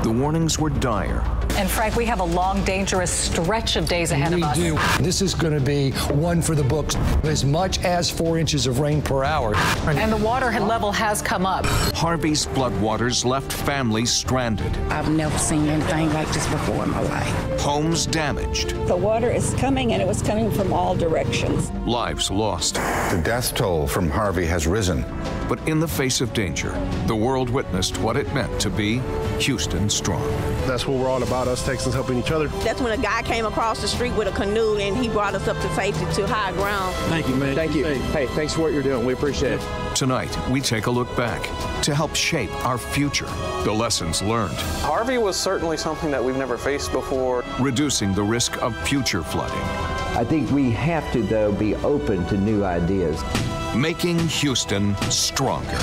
The warnings were dire. And Frank, we have a long, dangerous stretch of days ahead of us. We do. This is going to be one for the books, as much as 4 inches of rain per hour. And the water level has come up. Harvey's floodwaters left families stranded. I've never seen anything like this before in my life. Homes damaged. The water is coming, and it was coming from all directions. Lives lost. The death toll from Harvey has risen. But in the face of danger, the world witnessed what it meant to be Houston strong. That's what we're all about, us Texans helping each other. That's when a guy came across the street with a canoe and he brought us up to safety to high ground. Thank you, man. Thank you. Hey, thanks for what you're doing. We appreciate it. Tonight, we take a look back to help shape our future. The lessons learned. Harvey was certainly something that we've never faced before. Reducing the risk of future flooding. I think we have to, though, be open to new ideas. Making Houston stronger.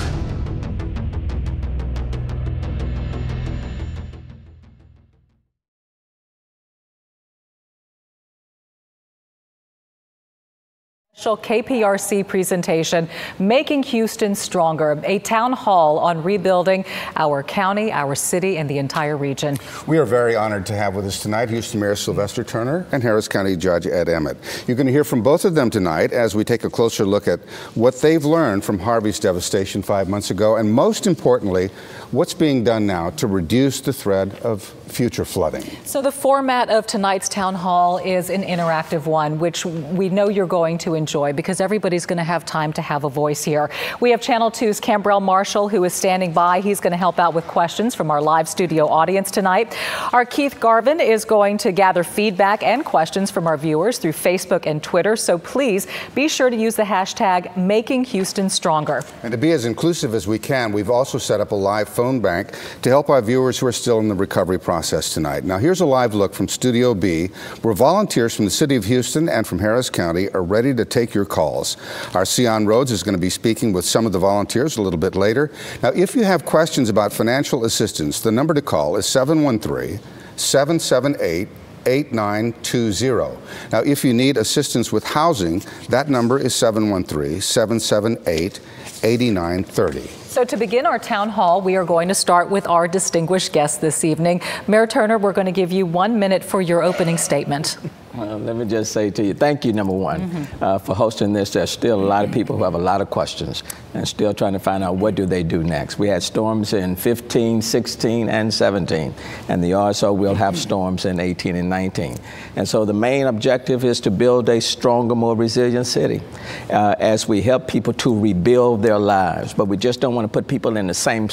KPRC presentation, Making Houston Stronger, a town hall on rebuilding our county, our city, and the entire region. We are very honored to have with us tonight Houston Mayor Sylvester Turner and Harris County Judge Ed Emmett. You're going to hear from both of them tonight as we take a closer look at what they've learned from Harvey's devastation 5 months ago, and most importantly, what's being done now to reduce the threat of future flooding. So the format of tonight's town hall is an interactive one, which we know you're going to enjoy because everybody's going to have time to have a voice here. We have Channel 2's Cambrell Marshall, who is standing by. He's going to help out with questions from our live studio audience tonight. Our Keith Garvin is going to gather feedback and questions from our viewers through Facebook and Twitter. So please be sure to use the hashtag Making Houston Stronger. And to be as inclusive as we can, we've also set up a live phone bank to help our viewers who are still in the recovery process tonight. Now here's a live look from Studio B, where volunteers from the city of Houston and from Harris County are ready to take your calls. Our Sion Rhodes is going to be speaking with some of the volunteers a little bit later. Now, if you have questions about financial assistance, the number to call is 713-778-8920. Now, if you need assistance with housing, that number is 713-778-8930. So to begin our town hall, we are going to start with our distinguished guest this evening. Mayor Turner, we're going to give you 1 minute for your opening statement. Well, let me just say to you, thank you, number one, for hosting this. There's still a lot of people who have a lot of questions and still trying to find out what do they do next. We had storms in 15, 16, and 17, and also we'll have storms in 18 and 19. And so the main objective is to build a stronger, more resilient city as we help people to rebuild their lives. But we just don't want to put people in the same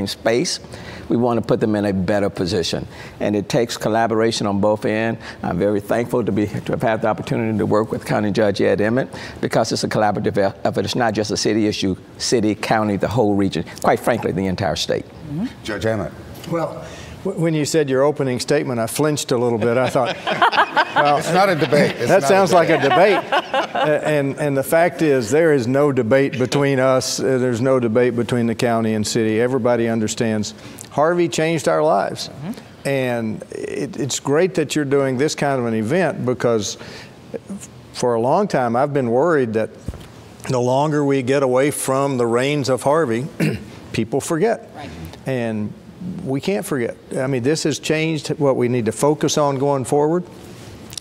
space. We want to put them in a better position. And it takes collaboration on both ends. I'm very thankful to have had the opportunity to work with County Judge Ed Emmett because it's a collaborative effort. It's not just a city issue, city, county, the whole region, quite frankly, the entire state. Judge Emmett. Well, when you said your opening statement, I flinched a little bit. I thought, well, it's not a debate. That sounds like a debate. And the fact is, there is no debate between us. There's no debate between the county and city. Everybody understands Harvey changed our lives. And it's great that you're doing this kind of an event because for a long time, I've been worried that the longer we get away from the reigns of Harvey, people forget. Right. And we can't forget. I mean, this has changed what we need to focus on going forward.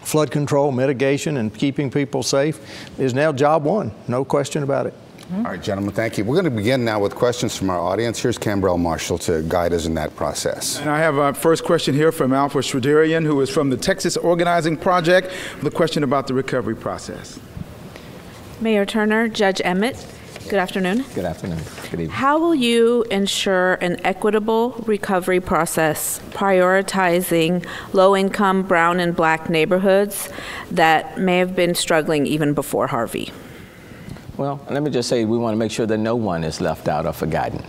Flood control, mitigation, and keeping people safe is now job one. No question about it. All right, gentlemen, thank you. We're going to begin now with questions from our audience. Here's Cambrell Marshall to guide us in that process. And I have our first question here from Alpha Shradarian, who is from the Texas Organizing Project, with a question about the recovery process. Mayor Turner, Judge Emmett, good afternoon. Good afternoon. Good evening. How will you ensure an equitable recovery process prioritizing low-income brown and black neighborhoods that may have been struggling even before Harvey? Well, let me just say we want to make sure that no one is left out or forgotten.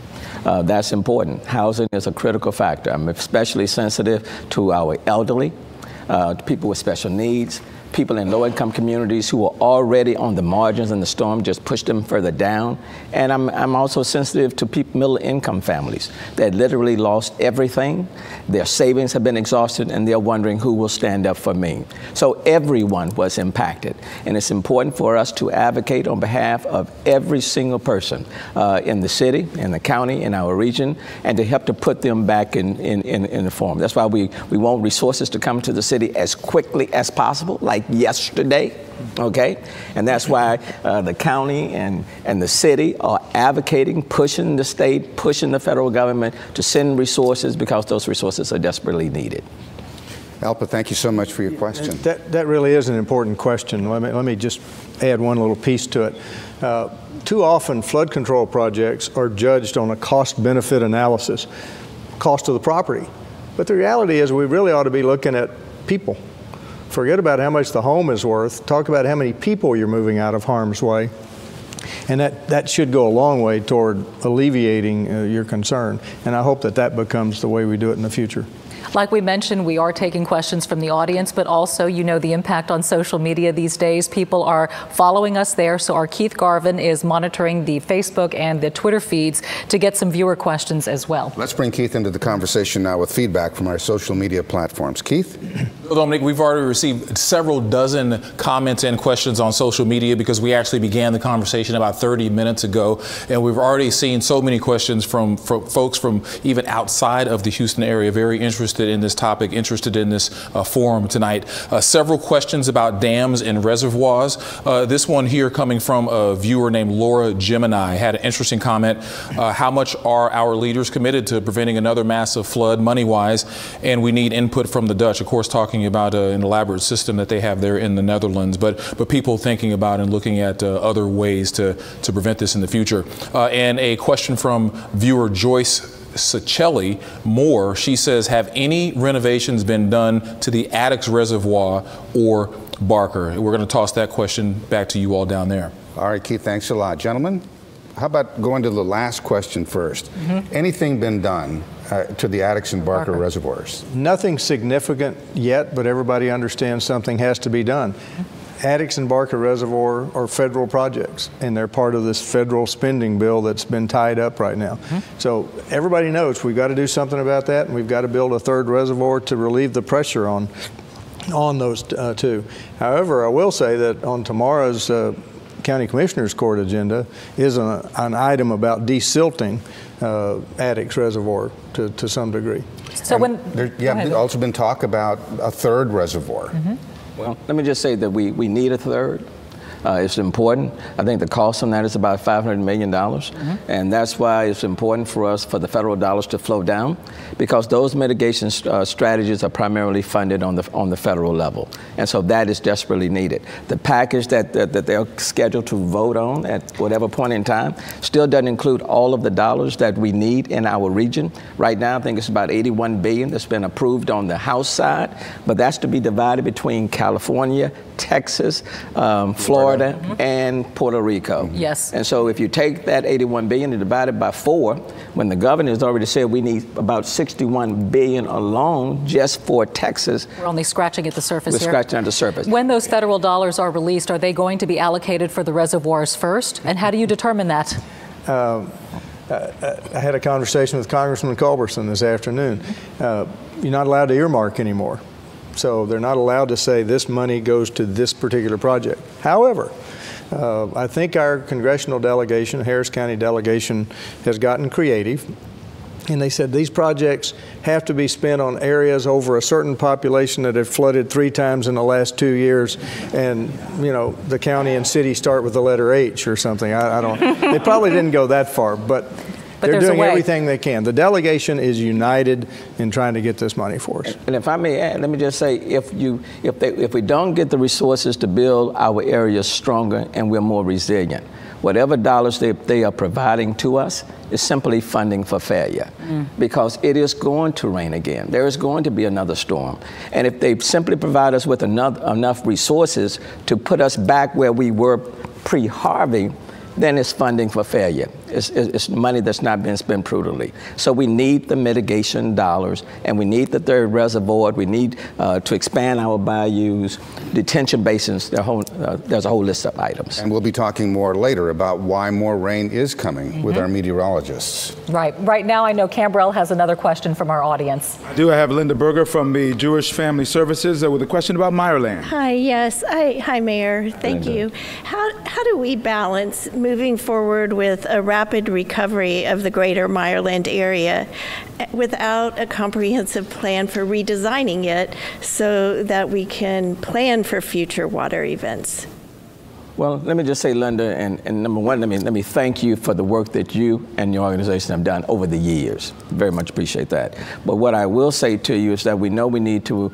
That's important. Housing is a critical factor. I'm especially sensitive to our elderly, to people with special needs, people in low-income communities who are already on the margins in the storm, just pushed them further down. And I'm also sensitive to middle-income families that literally lost everything. Their savings have been exhausted, and they're wondering who will stand up for me. So everyone was impacted. And it's important for us to advocate on behalf of every single person in the city, in the county, in our region, and to help to put them back in the form. That's why we want resources to come to the city as quickly as possible, like yesterday, okay? And that's why the county and the city are advocating, pushing the state, pushing the federal government to send resources, because those resources are desperately needed. Alpa, thank you so much for your question. That really is an important question. Let me just add one little piece to it. Too often, flood control projects are judged on a cost-benefit analysis, cost of the property. But the reality is we really ought to be looking at people. Forget about how much the home is worth. Talk about how many people you're moving out of harm's way. And that should go a long way toward alleviating your concern. And I hope that becomes the way we do it in the future. Like we mentioned, we are taking questions from the audience, but also, you know, the impact on social media these days. People are following us there. So our Keith Garvin is monitoring the Facebook and the Twitter feeds to get some viewer questions as well. Let's bring Keith into the conversation now with feedback from our social media platforms. Keith? Well, Dominic, we've already received several dozen comments and questions on social media because we actually began the conversation about 30 minutes ago. And we've already seen so many questions from folks from even outside of the Houston area, very interested in this topic, interested in this forum tonight. Several questions about dams and reservoirs. This one here coming from a viewer named Laura Gemini had an interesting comment. How much are our leaders committed to preventing another massive flood money-wise? And we need input from the Dutch, of course, talking about an elaborate system that they have there in the Netherlands, but people thinking about and looking at other ways to prevent this in the future. And a question from viewer Joyce Sacelli Moore. She says, have any renovations been done to the Addicks Reservoir or Barker? We're going to toss that question back to you all down there. All right, Keith, thanks a lot. Gentlemen, how about going to the last question first? Anything been done to the Addicks and Barker reservoirs? Nothing significant yet, but everybody understands something has to be done. Addicks and Barker Reservoir are federal projects, and they're part of this federal spending bill that's been tied up right now. So everybody knows we've got to do something about that, and we've got to build a third reservoir to relieve the pressure on those two. However, I will say that on tomorrow's County Commissioners Court agenda is an item about desilting Addicks Reservoir to some degree. So there's also been talk about a third reservoir. Well, let me just say that we need a third. It's important. I think the cost on that is about $500 million. And that's why it's important for us for the federal dollars to flow down, because those mitigation strategies are primarily funded on the federal level. And so that is desperately needed. The package that they're scheduled to vote on at whatever point in time still doesn't include all of the dollars that we need in our region. Right now, I think it's about $81 billion that's been approved on the House side, but that's to be divided between California, Texas, Florida, and Puerto Rico. Yes. And so if you take that $81 billion and divide it by 4, when the governor has already said we need about $61 billion alone just for Texas. We're only scratching at the surface here. We're scratching at the surface. When those federal dollars are released, are they going to be allocated for the reservoirs first? And how do you determine that? I had a conversation with Congressman Culberson this afternoon. You're not allowed to earmark anymore. So they're not allowed to say this money goes to this particular project. However, I think our congressional delegation, Harris County delegation, has gotten creative. And they said these projects have to be spent on areas over a certain population that have flooded 3 times in the last 2 years. And, you know, the county and city start with the letter H or something. I don't, they probably didn't go that far, but they're doing everything they can. The delegation is united in trying to get this money for us. And if I may add, let me just say, if we don't get the resources to build our areas stronger and we're more resilient, whatever dollars they are providing to us is simply funding for failure, because it is going to rain again. There is going to be another storm. And if they simply provide us with enough resources to put us back where we were pre-Harvey, then it's funding for failure. it's money that's not being spent prudently. So we need the mitigation dollars, and we need the third reservoir. We need to expand our bayous, detention basins. There's a whole list of items. And we'll be talking more later about why more rain is coming with our meteorologists. Right. Right now, I know Cambrell has another question from our audience. I do. I have Linda Berger from the Jewish Family Services with a question about Meyerland. Hi, yes. Hi, Mayor. Thank you. How do we balance moving forward with a rapid recovery of the greater Meyerland area without a comprehensive plan for redesigning it so that we can plan for future water events? Well, let me just say, Linda, and number one, let me thank you for the work that you and your organization have done over the years. Very much appreciate that. But what I will say to you is that we know we need to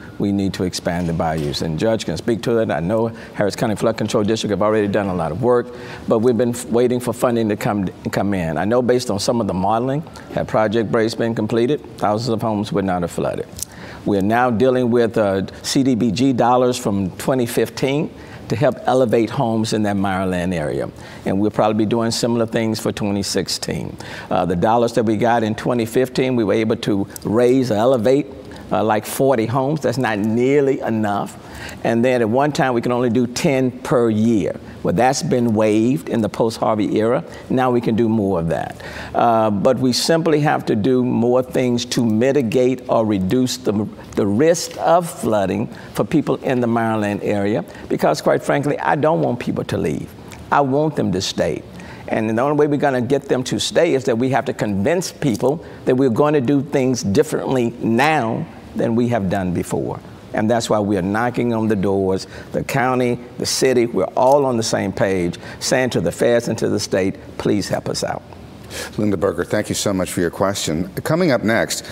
expand the bayous, and Judge can speak to that. I know Harris County Flood Control District have already done a lot of work, but we've been waiting for funding to come in. I know based on some of the modeling, had Project Brace been completed, thousands of homes would not have flooded. We're now dealing with CDBG dollars from 2015. To help elevate homes in that Meyerland area. And we'll probably be doing similar things for 2016. The dollars that we got in 2015, we were able to raise or elevate like 40 homes. That's not nearly enough. And then at one time, we can only do 10 per year. Well, that's been waived in the post-Harvey era. Now we can do more of that. But we simply have to do more things to mitigate or reduce the risk of flooding for people in the Meyerland area, because quite frankly, I don't want people to leave. I want them to stay. And the only way we're going to get them to stay is that we have to convince people that we're going to do things differently now than we have done before. And that's why we are knocking on the doors, the county, the city, we're all on the same page, saying to the feds and to the state, please help us out. Linda Berger, thank you so much for your question. Coming up next,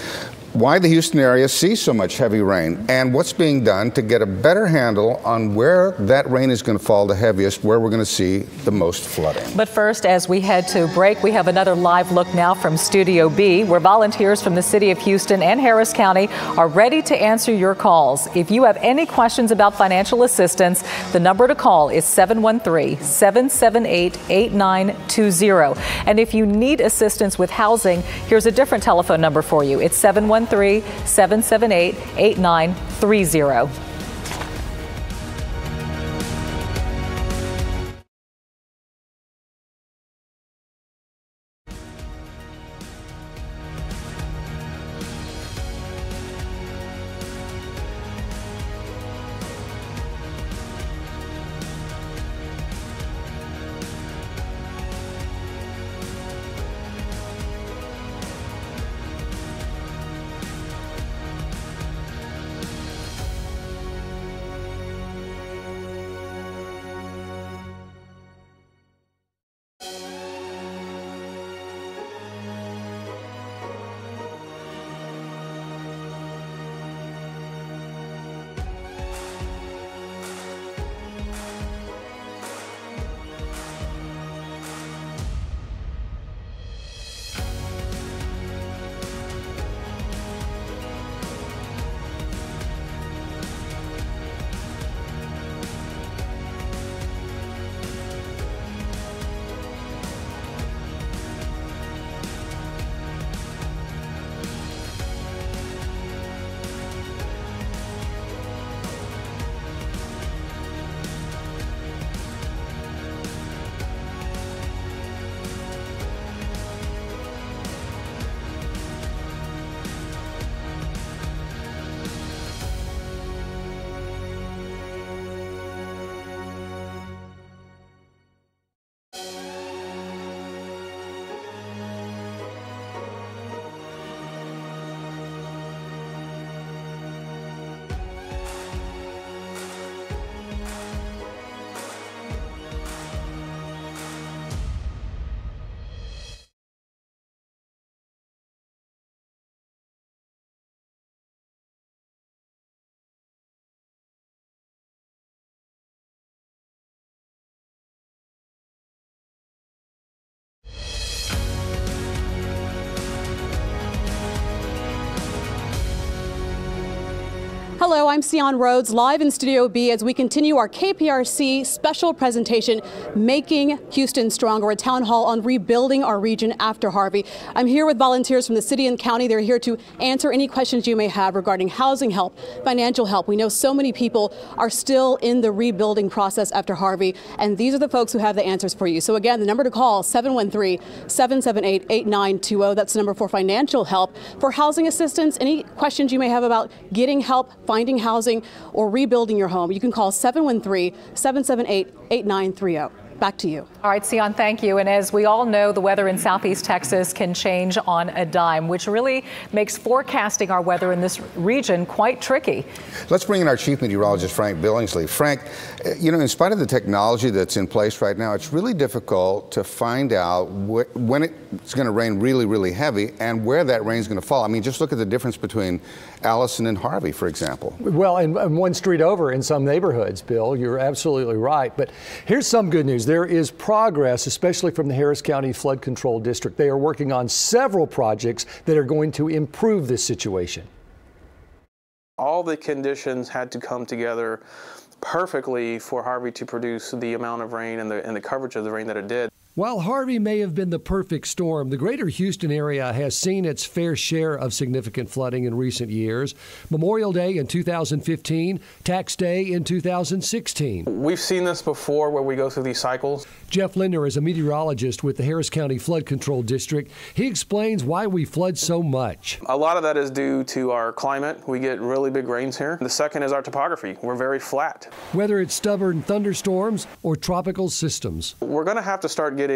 why the Houston area sees so much heavy rain and what's being done to get a better handle on where that rain is going to fall the heaviest, where we're going to see the most flooding. But first, as we head to break, we have another live look now from Studio B, where volunteers from the city of Houston and Harris County are ready to answer your calls. If you have any questions about financial assistance, the number to call is 713-778-8920. And if you need assistance with housing, here's a different telephone number for you. It's 713-778-8930. Hello, I'm Sion Rhodes, live in Studio B as we continue our KPRC special presentation, Making Houston Stronger, a town hall on rebuilding our region after Harvey. I'm here with volunteers from the city and county. They're here to answer any questions you may have regarding housing help, financial help. We know so many people are still in the rebuilding process after Harvey, and these are the folks who have the answers for you. So again, the number to call, 713-778-8920. That's the number for financial help. For housing assistance, any questions you may have about getting help, finding housing, or rebuilding your home, you can call 713-778-8930. Back to you. All right, Sion, thank you. And as we all know, the weather in Southeast Texas can change on a dime, which really makes forecasting our weather in this region quite tricky. Let's bring in our chief meteorologist, Frank Billingsley. Frank, you know, in spite of the technology that's in place right now, it's really difficult to find out when it's going to rain really, really heavy and where that rain is going to fall. I mean, just look at the difference between Allison and Harvey, for example. Well, and one street over in some neighborhoods, Bill, you're absolutely right. But here's some good news. There is progress, especially from the Harris County Flood Control District. They are working on several projects that are going to improve this situation. All the conditions had to come together perfectly for Harvey to produce the amount of rain and the coverage of the rain that it did. While Harvey may have been the perfect storm, the greater Houston area has seen its fair share of significant flooding in recent years. Memorial Day in 2015, Tax Day in 2016. We've seen this before where we go through these cycles. Jeff Linder is a meteorologist with the Harris County Flood Control District. He explains why we flood so much. A lot of that is due to our climate. We get really big rains here. The second is our topography. We're very flat. Whether it's stubborn thunderstorms or tropical systems. We're going to have to start getting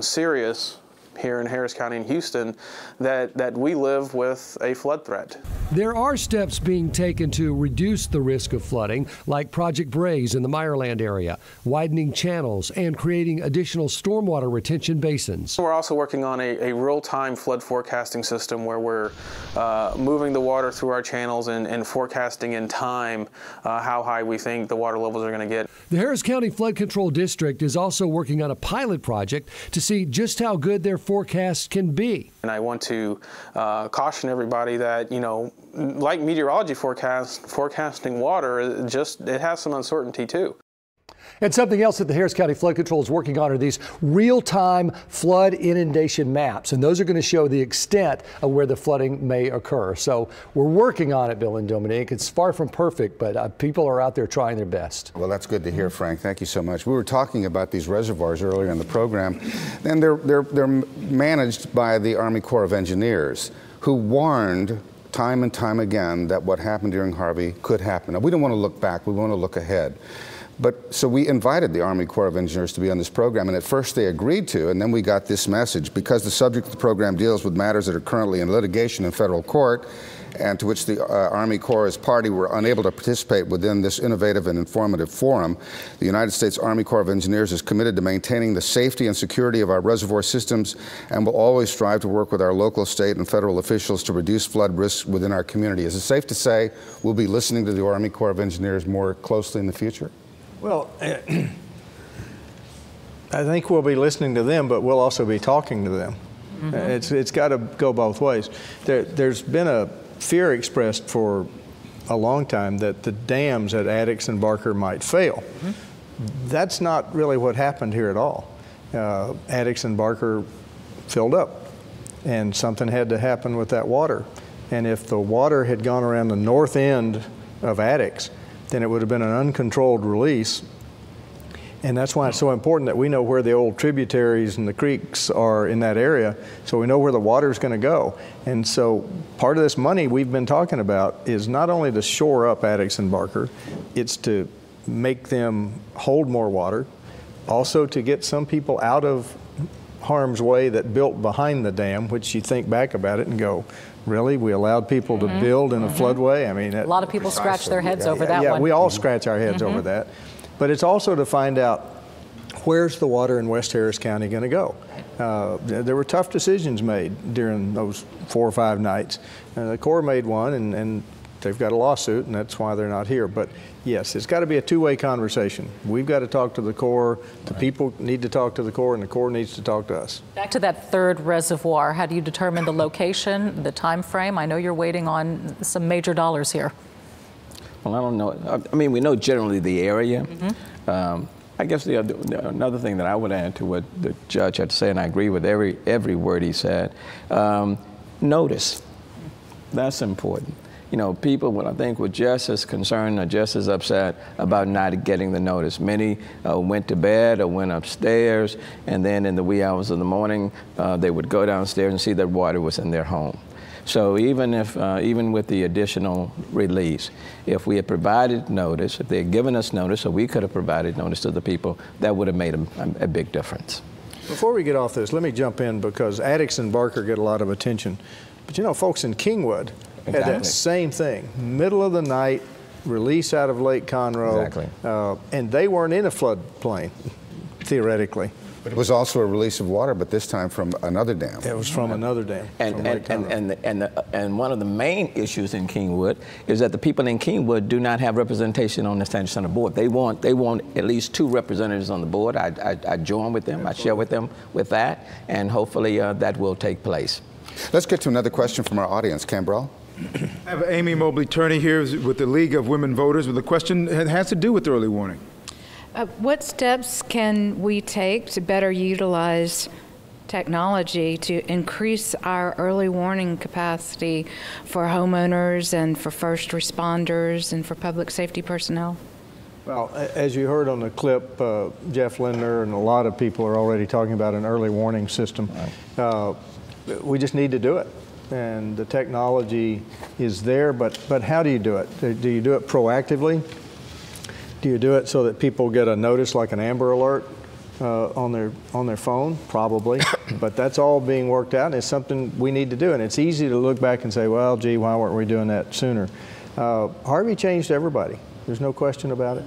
serious here in Harris County and Houston that we live with a flood threat. There are steps being taken to reduce the risk of flooding, like Project Braze in the Meyerland area, widening channels, and creating additional stormwater retention basins. We're also working on a real-time flood forecasting system where we're moving the water through our channels and forecasting in time how high we think the water levels are going to get. The Harris County Flood Control District is also working on a pilot project to see just how good their forecasts can be. And I want to caution everybody that, you know, like meteorology forecasting water, it has some uncertainty too. And something else that the Harris County Flood Control is working on are these real-time flood inundation maps. And those are going to show the extent of where the flooding may occur. So we're working on it, Bill and Dominique. It's far from perfect, but people are out there trying their best. Well, that's good to hear, Frank. Thank you so much. We were talking about these reservoirs earlier in the program, and they're managed by the Army Corps of Engineers, who warned time and time again that what happened during Harvey could happen. Now, we don't want to look back. We want to look ahead. So we invited the Army Corps of Engineers to be on this program, and at first they agreed to, and then we got this message. Because the subject of the program deals with matters that are currently in litigation in federal court, and to which the Army Corps as party were unable to participate within this innovative and informative forum, the United States Army Corps of Engineers is committed to maintaining the safety and security of our reservoir systems and will always strive to work with our local, state, and federal officials to reduce flood risks within our community. Is it safe to say we'll be listening to the Army Corps of Engineers more closely in the future? Well, I think we'll be listening to them, but we'll also be talking to them. Mm-hmm. It's got to go both ways. There's been a fear expressed for a long time that the dams at Addicks and Barker might fail. Mm-hmm. That's not really what happened here at all. Addicks and Barker filled up, and something had to happen with that water. And if the water had gone around the north end of Addicks, then it would have been an uncontrolled release. And that's why it's so important that we know where the old tributaries and the creeks are in that area, so we know where the water is going to go. And so part of this money we've been talking about is not only to shore up Addicks and Barker, it's to make them hold more water, also to get some people out of harm's way that built behind the dam, which you think back about it and go, really? We allowed people to build in a floodway? I mean, a lot of people scratch their heads over that one. Yeah, we all scratch our heads over that. But it's also to find out where's the water in West Harris County going to go. There were tough decisions made during those 4 or 5 nights. The Corps made one, and they've got a lawsuit, and that's why they're not here. But yes, it's got to be a two-way conversation. We've got to talk to the Corps, the people need to talk to the Corps, and the Corps needs to talk to us. Back to that third reservoir, how do you determine the location, the time frame? I know you're waiting on some major dollars here. Well, I don't know. I mean, we know generally the area. I guess another thing that I would add to what the judge had to say, and I agree with every word he said, notice. That's important. You know, people, I think, were just as concerned or just as upset about not getting the notice. Many went to bed or went upstairs, and then in the wee hours of the morning, they would go downstairs and see that water was in their home. So even if, even with the additional release, if we had provided notice, if they had given us notice, or we could have provided notice to the people, that would have made a big difference. Before we get off this, let me jump in because Addicks and Barker get a lot of attention. But you know, folks in Kingwood had that same thing. Middle of the night, release out of Lake Conroe, and they weren't in a floodplain, theoretically. But it was also a release of water, but this time from another dam. It was from another dam. And one of the main issues in Kingwood is that the people in Kingwood do not have representation on the Standard Center board. They want at least 2 representatives on the board. I join with them. I share with them with that, and hopefully that will take place. Let's get to another question from our audience. Cambrell? I have Amy Mobley-Turney here with the League of Women Voters with a question that has to do with early warning. What steps can we take to better utilize technology to increase our early warning capacity for homeowners and for first responders and for public safety personnel? Well, as you heard on the clip, Jeff Lindner and a lot of people are already talking about an early warning system. We just need to do it. And the technology is there, but how do you do it? Do you do it proactively? Do you do it so that people get a notice like an Amber Alert on their phone? Probably, but that's all being worked out, and it's something we need to do. And it's easy to look back and say, well, gee, why weren't we doing that sooner? Harvey changed everybody. There's no question about it.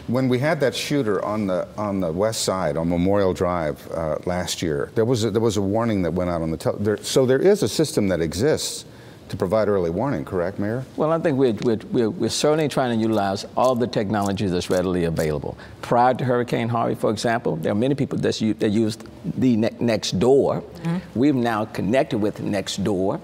When we had that shooter on the west side on Memorial Drive last year, there was a warning that went out on the so there is a system that exists to provide early warning, correct, Mayor? Well, I think we're certainly trying to utilize all the technology that's readily available. Prior to Hurricane Harvey, for example, there are many people that used the Nextdoor. We've now connected with Nextdoor,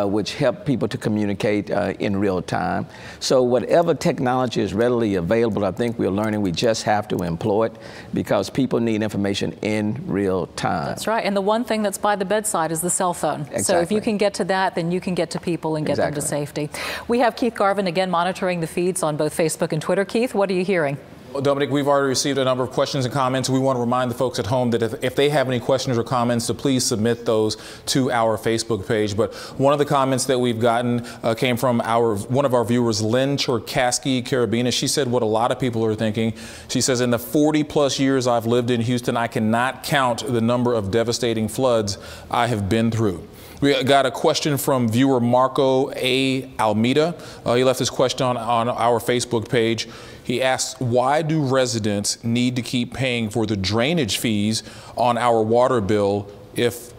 which help people to communicate in real time. So whatever technology is readily available, I think we're learning we just have to employ it because people need information in real time. That's right. And the one thing that's by the bedside is the cell phone. Exactly. So if you can get to that, then you can get to people and get them to safety. We have Keith Garvin again monitoring the feeds on both Facebook and Twitter. Keith, what are you hearing? Well, Dominic, we've already received a number of questions and comments. We want to remind the folks at home that if they have any questions or comments, to please submit those to our Facebook page. But one of the comments that we've gotten came from one of our viewers, Lynn Cherkasky Carabina. She said what a lot of people are thinking. She says, in the 40+ years I've lived in Houston, I cannot count the number of devastating floods I have been through. We got a question from viewer Marco A. Almeida. He left this question on our Facebook page. He asks, why do residents need to keep paying for the drainage fees on our water bill if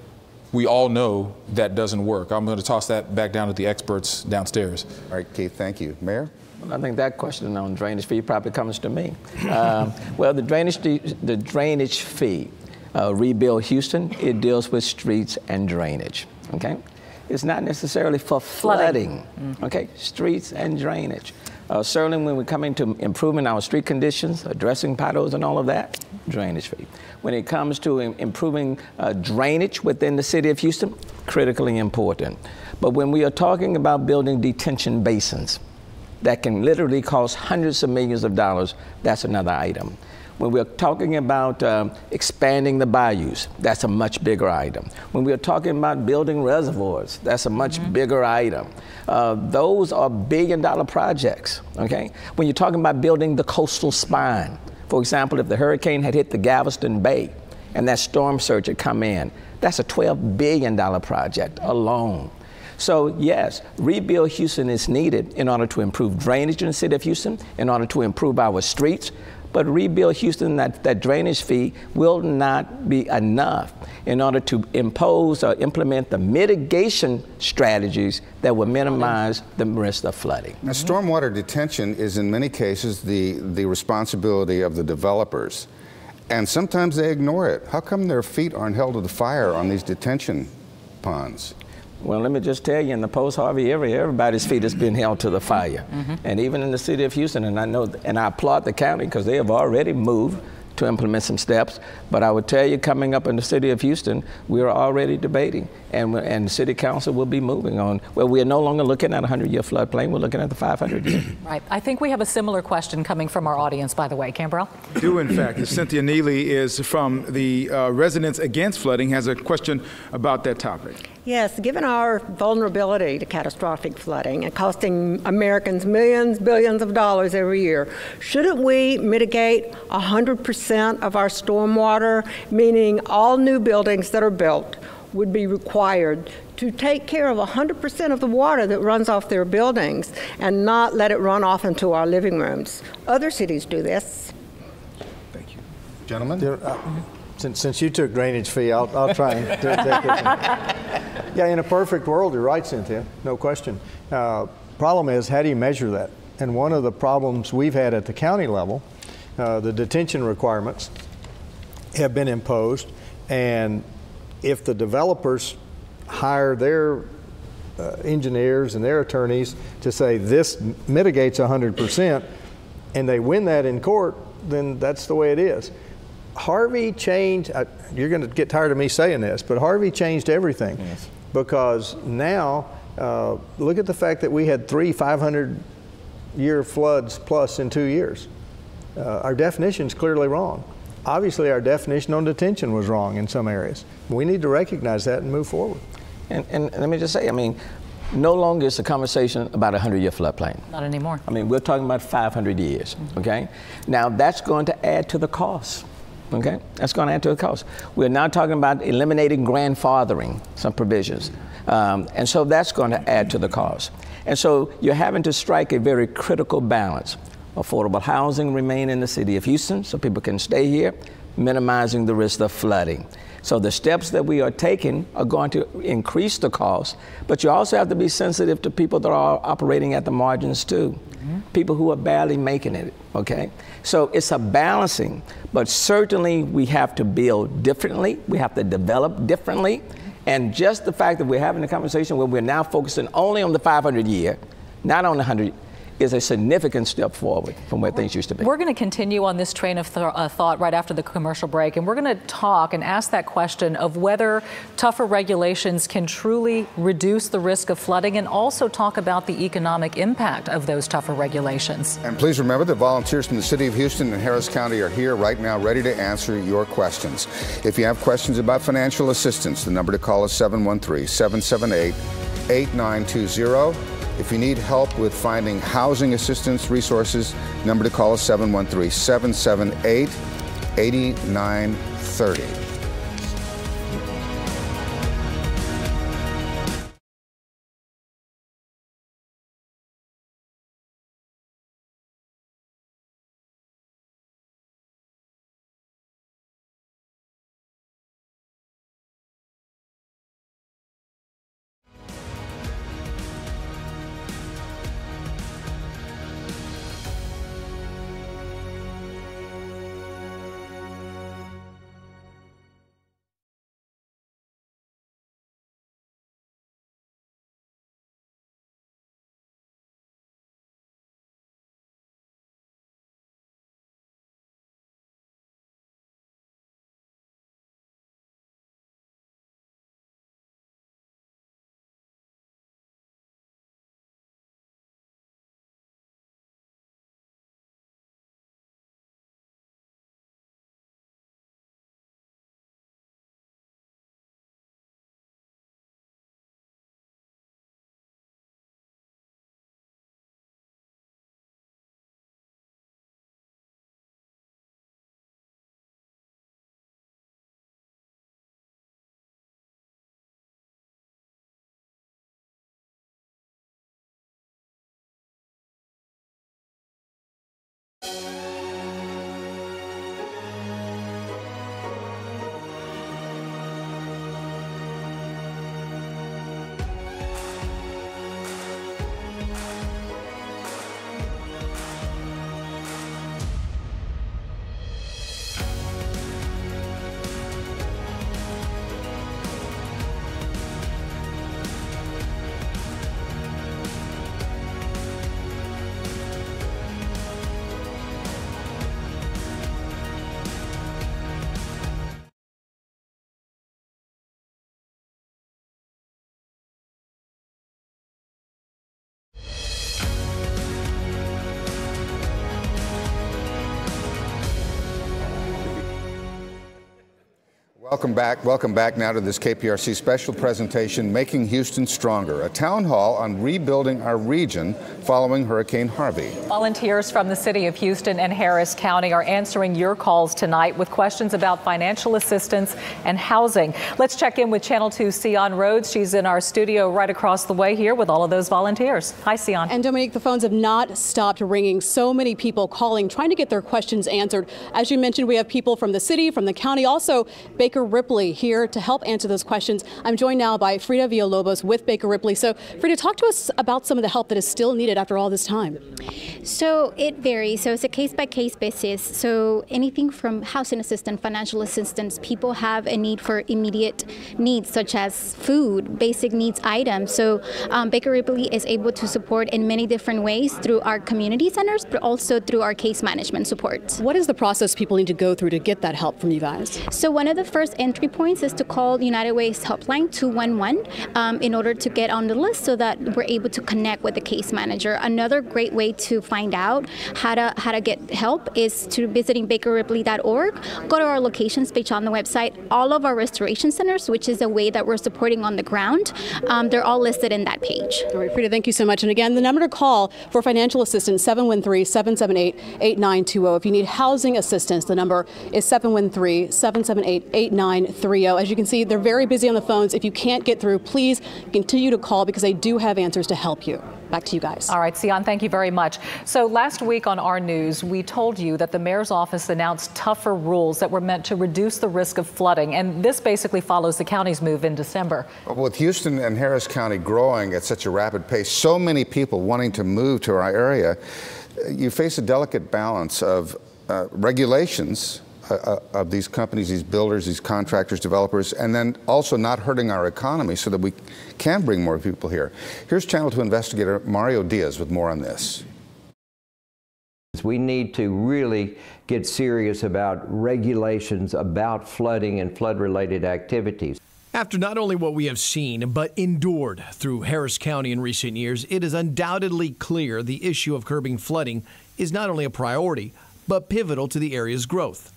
we all know that doesn't work? I'm going to toss that back down to the experts downstairs. All right, Keith, thank you. Mayor? Well, I think that question on drainage fee probably comes to me. Well, the drainage fee, Rebuild Houston, it deals with streets and drainage. Okay, it's not necessarily for flooding. Okay, streets and drainage. Certainly when we're coming to improving our street conditions, addressing potholes and all of that, drainage fee. When it comes to improving drainage within the city of Houston, critically important. But when we are talking about building detention basins that can literally cost hundreds of millions of dollars, that's another item. When we're talking about expanding the bayous, that's a much bigger item. When we're talking about building reservoirs, that's a much bigger item. Those are billion-dollar projects, okay? When you're talking about building the coastal spine, for example, if the hurricane had hit the Galveston Bay and that storm surge had come in, that's a $12 billion project alone. So yes, Rebuild Houston is needed in order to improve drainage in the city of Houston, in order to improve our streets. But Rebuild Houston, that drainage fee will not be enough in order to impose or implement the mitigation strategies that will minimize the risk of flooding. Now, stormwater detention is in many cases the responsibility of the developers, and sometimes they ignore it. How come their feet aren't held to the fire on these detention ponds? Well, let me just tell you, in the post-Harvey area, everybody's feet has been held to the fire. And even in the city of Houston, and I applaud the county because they have already moved to implement some steps. But I would tell you, coming up in the city of Houston, we are already debating, and City Council will be moving on. Well, we are no longer looking at a 100-year floodplain. We're looking at the 500-year. Right. I think we have a similar question coming from our audience, by the way. Cambrell? We do, in fact. Cynthia Neely is from the Residents Against Flooding, has a question about that topic. Yes, given our vulnerability to catastrophic flooding and costing Americans millions, billions of dollars every year, shouldn't we mitigate 100% of our stormwater, meaning all new buildings that are built would be required to take care of 100% of the water that runs off their buildings and not let it run off into our living rooms? Other cities do this. Thank you. Gentlemen? Since you took drainage fee, I'll try and take this one. Yeah, in a perfect world, you're right, Cynthia, no question. Problem is, how do you measure that? And one of the problems we've had at the county level, the detention requirements have been imposed, and if the developers hire their engineers and their attorneys to say this mitigates 100%, and they win that in court, then that's the way it is. Harvey changed, you're going to get tired of me saying this, but Harvey changed everything. Yes. Because now, look at the fact that we had 3 500-year floods plus in 2 years. Our definition's clearly wrong. Obviously, our definition on detention was wrong in some areas. We need to recognize that and move forward. And let me just say, I mean, no longer is the conversation about a 100-year floodplain. Not anymore. I mean, we're talking about 500 years, okay? Now, that's going to add to the cost. Okay, that's going to add to the cost. We're now talking about eliminating grandfathering, some provisions. And so that's going to add to the cost. And so you're having to strike a very critical balance. Affordable housing remain in the city of Houston so people can stay here, minimizing the risk of flooding. So the steps that we are taking are going to increase the cost, but you also have to be sensitive to people that are operating at the margins too. People who are barely making it, okay? So it's a balancing, but certainly we have to build differently, we have to develop differently, and just the fact that we're having a conversation where we're now focusing only on the 500-year, not on the 100, is a significant step forward from where things used to be. We're going to continue on this train of thought right after the commercial break, and we're going to talk and ask that question of whether tougher regulations can truly reduce the risk of flooding, and also talk about the economic impact of those tougher regulations. And please remember that volunteers from the city of Houston and Harris County are here right now ready to answer your questions. If you have questions about financial assistance, the number to call is 713-778-8920. If you need help with finding housing assistance resources, number to call is 713-778-8930. Welcome back now to this KPRC special presentation, Making Houston Stronger, a town hall on rebuilding our region following Hurricane Harvey. Volunteers from the city of Houston and Harris County are answering your calls tonight with questions about financial assistance and housing. Let's check in with Channel 2's Sion Rhodes. She's in our studio right across the way here with all of those volunteers. Hi, Sion. And Dominique, the phones have not stopped ringing. So many people calling, trying to get their questions answered. As you mentioned, we have people from the city, from the county, also Baker Ripley here to help answer those questions. I'm joined now by Frida Villalobos with Baker Ripley. So, Frida, talk to us about some of the help that is still needed after all this time. So it varies. So it's a case-by-case basis. So anything from housing assistance, financial assistance, people have a need for immediate needs such as food, basic needs items. So Baker Ripley is able to support in many different ways through our community centers, but also through our case management support. What is the process people need to go through to get that help from you guys? So one of the first entry points is to call United Way's helpline 211 in order to get on the list so that we're able to connect with the case manager. Another great way to find out how to get help is to visiting bakerripley.org. Go to our locations page on the website. All of our restoration centers, which is a way that we're supporting on the ground, they're all listed in that page. All right, Frida, thank you so much. And again, the number to call for financial assistance, 713-778-8920. If you need housing assistance, the number is 713-778-8930. As you can see, they're very busy on the phones. If you can't get through, please continue to call because they do have answers to help you. Back to you guys. All right, Sion, thank you very much. So last week on our news, we told you that the mayor's office announced tougher rules that were meant to reduce the risk of flooding. And this basically follows the county's move in December. With Houston and Harris County growing at such a rapid pace, so many people wanting to move to our area, you face a delicate balance of regulations of these companies, these builders, these contractors, developers, and then also not hurting our economy so that we can bring more people here. Here's Channel 2 investigator Mario Diaz with more on this. We need to really get serious about regulations about flooding and flood-related activities. After not only what we have seen, but endured through Harris County in recent years, it is undoubtedly clear the issue of curbing flooding is not only a priority, but pivotal to the area's growth.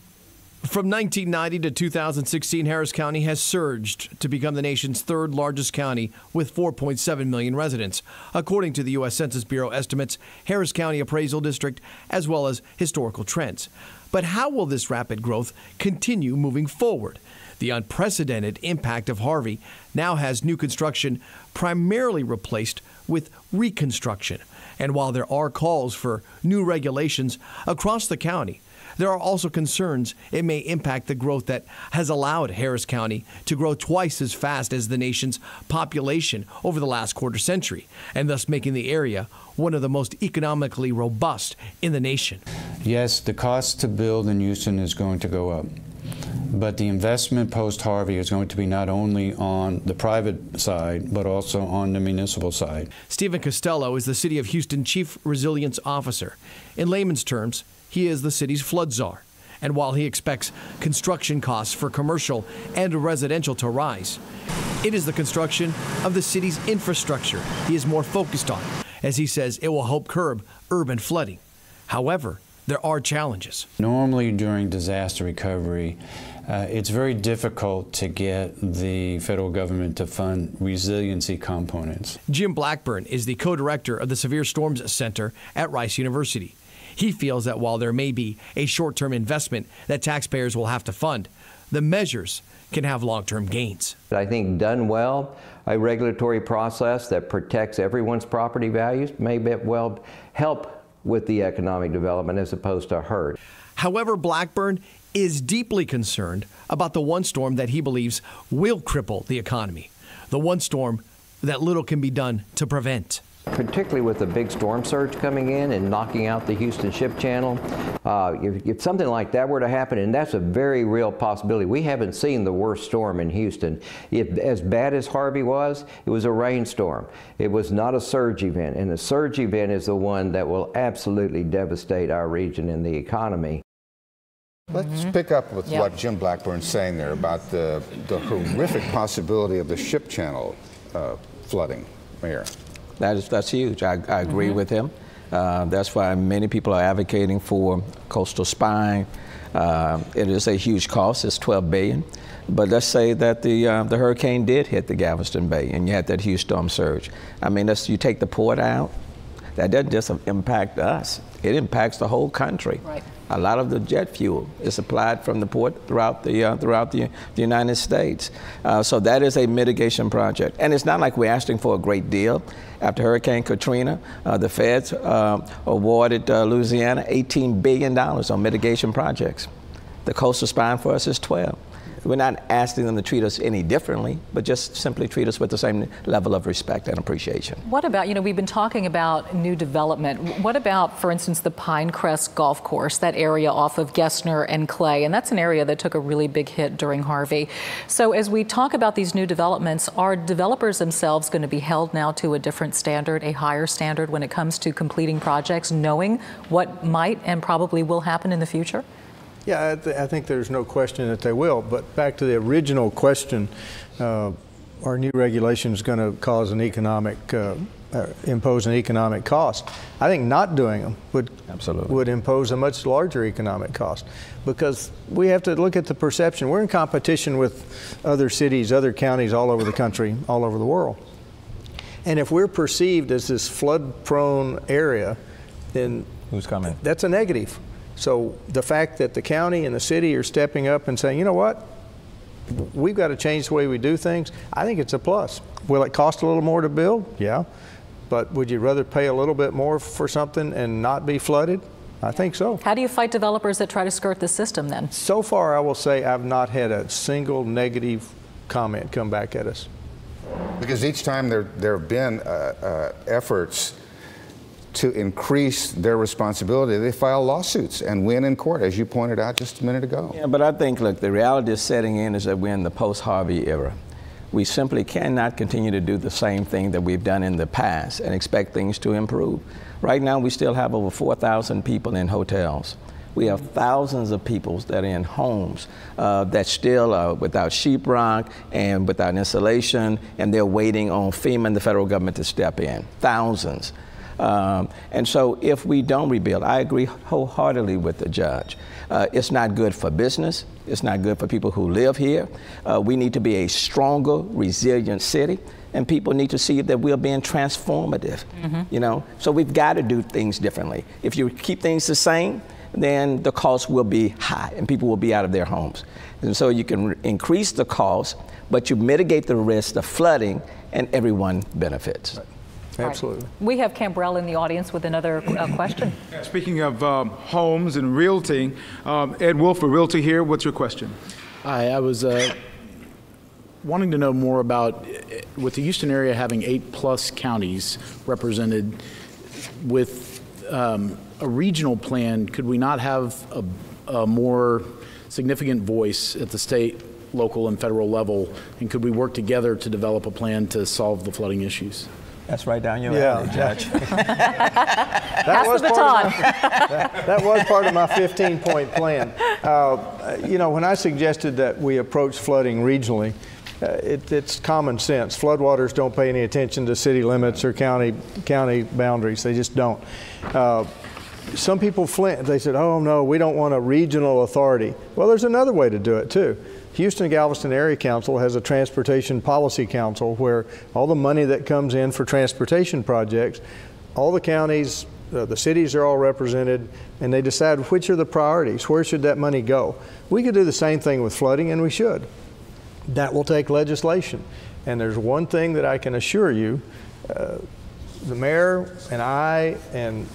From 1990 to 2016, Harris County has surged to become the nation's third largest county with 4.7 million residents, according to the U.S. Census Bureau estimates, Harris County Appraisal District, as well as historical trends. But how will this rapid growth continue moving forward? The unprecedented impact of Harvey now has new construction primarily replaced with reconstruction. And while there are calls for new regulations across the county, there are also concerns it may impact the growth that has allowed Harris County to grow twice as fast as the nation's population over the last quarter century, and thus making the area one of the most economically robust in the nation. Yes, the cost to build in Houston is going to go up. But the investment post-Harvey is going to be not only on the private side, but also on the municipal side. Stephen Costello is the City of Houston Chief Resilience Officer. In layman's terms, he is the city's flood czar. And while he expects construction costs for commercial and residential to rise, it is the construction of the city's infrastructure he is more focused on, as he says it will help curb urban flooding. However, there are challenges. Normally during disaster recovery, it's very difficult to get the federal government to fund resiliency components. Jim Blackburn is the co-director of the Severe Storms Center at Rice University. He feels that while there may be a short-term investment that taxpayers will have to fund, the measures can have long-term gains. I think done well, a regulatory process that protects everyone's property values may well help with the economic development as opposed to hurt. However, Blackburn is deeply concerned about the one storm that he believes will cripple the economy, the one storm that little can be done to prevent. Particularly with the big storm surge coming in and knocking out the Houston Ship Channel. If something like that were to happen, and that's a very real possibility. We haven't seen the worst storm in Houston. As bad as Harvey was, it was a rainstorm. It was not a surge event, and the surge event is the one that will absolutely devastate our region and the economy. Let's pick up with what Jim Blackburn's saying there about the horrific possibility of the Ship Channel flooding, Mayor. That's huge. I agree with him. That's why many people are advocating for coastal spine, It is a huge cost. It's $12 billion. But let's say that the hurricane did hit the Galveston Bay and you had that huge storm surge. I mean, you take the port out, that doesn't just impact us. It impacts the whole country. Right. A lot of the jet fuel is supplied from the port throughout the United States. So that is a mitigation project. And it's not like we're asking for a great deal. After Hurricane Katrina, the feds awarded Louisiana $18 billion on mitigation projects. The coastal spine for us is 12. We're not asking them to treat us any differently, but just simply treat us with the same level of respect and appreciation. What about, we've been talking about new development. What about, for instance, the Pinecrest Golf Course, that area off of Gessner and Clay? And that's an area that took a really big hit during Harvey. So as we talk about these new developments, are developers themselves going to be held now to a different standard, a higher standard when it comes to completing projects, knowing what might and probably will happen in the future? Yeah, I think there's no question that they will. But back to the original question, are new regulations going to cause an economic, impose an economic cost? I think not doing them would impose a much larger economic cost, because we have to look at the perception. We're in competition with other cities, other counties all over the country, all over the world. And if we're perceived as this flood-prone area, then who's coming? That's a negative. So the fact that the county and the city are stepping up and saying, you know what, we've got to change the way we do things, I think it's a plus. Will it cost a little more to build? Yeah. But would you rather pay a little bit more for something and not be flooded? I think so. How do you fight developers that try to skirt the system then? So far, I will say I've not had a single negative comment come back at us. Because each time there have been efforts to increase their responsibility, they file lawsuits and win in court, as you pointed out just a minute ago. Yeah, but I think, look, the reality is setting in is that we're in the post-Harvey era. We simply cannot continue to do the same thing that we've done in the past and expect things to improve. Right now, we still have over 4,000 people in hotels. We have thousands of people that are in homes that still are without sheetrock and without insulation, and they're waiting on FEMA and the federal government to step in. Thousands. And so if we don't rebuild, I agree wholeheartedly with the judge. It's not good for business. It's not good for people who live here. We need to be a stronger, resilient city, and people need to see that we're being transformative. So we've got to do things differently. If you keep things the same, then the cost will be high and people will be out of their homes. And so you can increase the cost, but you mitigate the risk of flooding and everyone benefits. Right. Absolutely. Right. We have Cambrell in the audience with another question. Speaking of homes and realty, Ed Wolf, a realty here. What's your question? Hi, I was wanting to know more about, with the Houston area having 8+ counties represented, with a regional plan, could we not have a more significant voice at the state, local, and federal level? And could we work together to develop a plan to solve the flooding issues? That's right down your alley, Judge. That was part of my 15-point plan. When I suggested that we approach flooding regionally, it's common sense. Floodwaters don't pay any attention to city limits or county boundaries. They just don't. Some people flint. They said, oh, no, we don't want a regional authority. Well, there's another way to do it, too. Houston-Galveston Area Council has a Transportation Policy Council where all the money that comes in for transportation projects, all the counties, the cities are all represented, and they decide which are the priorities, where should that money go. We could do the same thing with flooding, and we should. That will take legislation. And there's one thing that I can assure you, the mayor and I and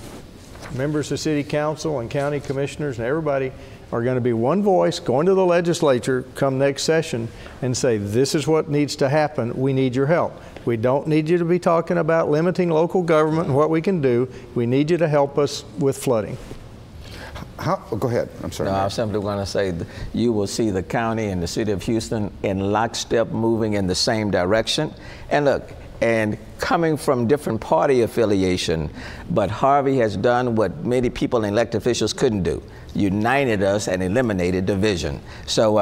members of city council and county commissioners and everybody are going to be one voice going to the legislature come next session and say, this is what needs to happen. We need your help. We don't need you to be talking about limiting local government and what we can do. We need you to help us with flooding. Go ahead. I'm sorry. No, I was simply going to say that you will see the county and the city of Houston in lockstep moving in the same direction. And look, and coming from different party affiliation, but Harvey has done what many people and elected officials couldn't do. United us and eliminated division. So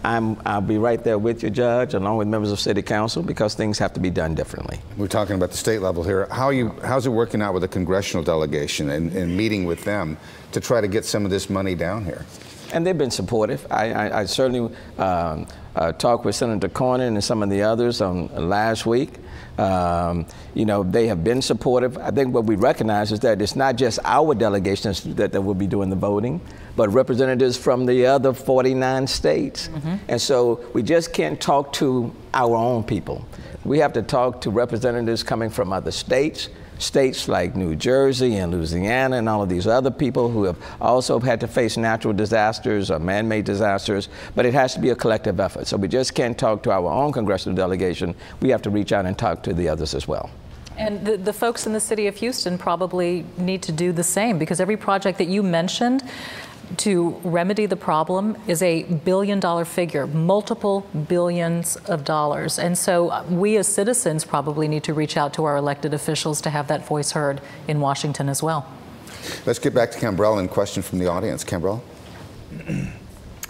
I'll be right there with you, Judge, along with members of City Council, because things have to be done differently. We're talking about the state level here. How's it working out with the congressional delegation and meeting with them to try to get some of this money down here? and they've been supportive. I certainly talked with Senator Cornyn and some of the others on last week. You know, they have been supportive. I think what we recognize is that it's not just our delegations that will be doing the voting, but representatives from the other 49 states. And so we just can't talk to our own people. We have to talk to representatives coming from other states, states like New Jersey and Louisiana and all of these other people who have also had to face natural disasters or man-made disasters, but it has to be a collective effort. So we just can't talk to our own congressional delegation. We have to reach out and talk to the others as well. And the folks in the city of Houston probably need to do the same, because every project that you mentioned to remedy the problem is $1 billion figure, multiple billions of dollars. And so we as citizens probably need to reach out to our elected officials to have that voice heard in Washington as well. Let's get back to Cambrell and question from the audience. Cambrell?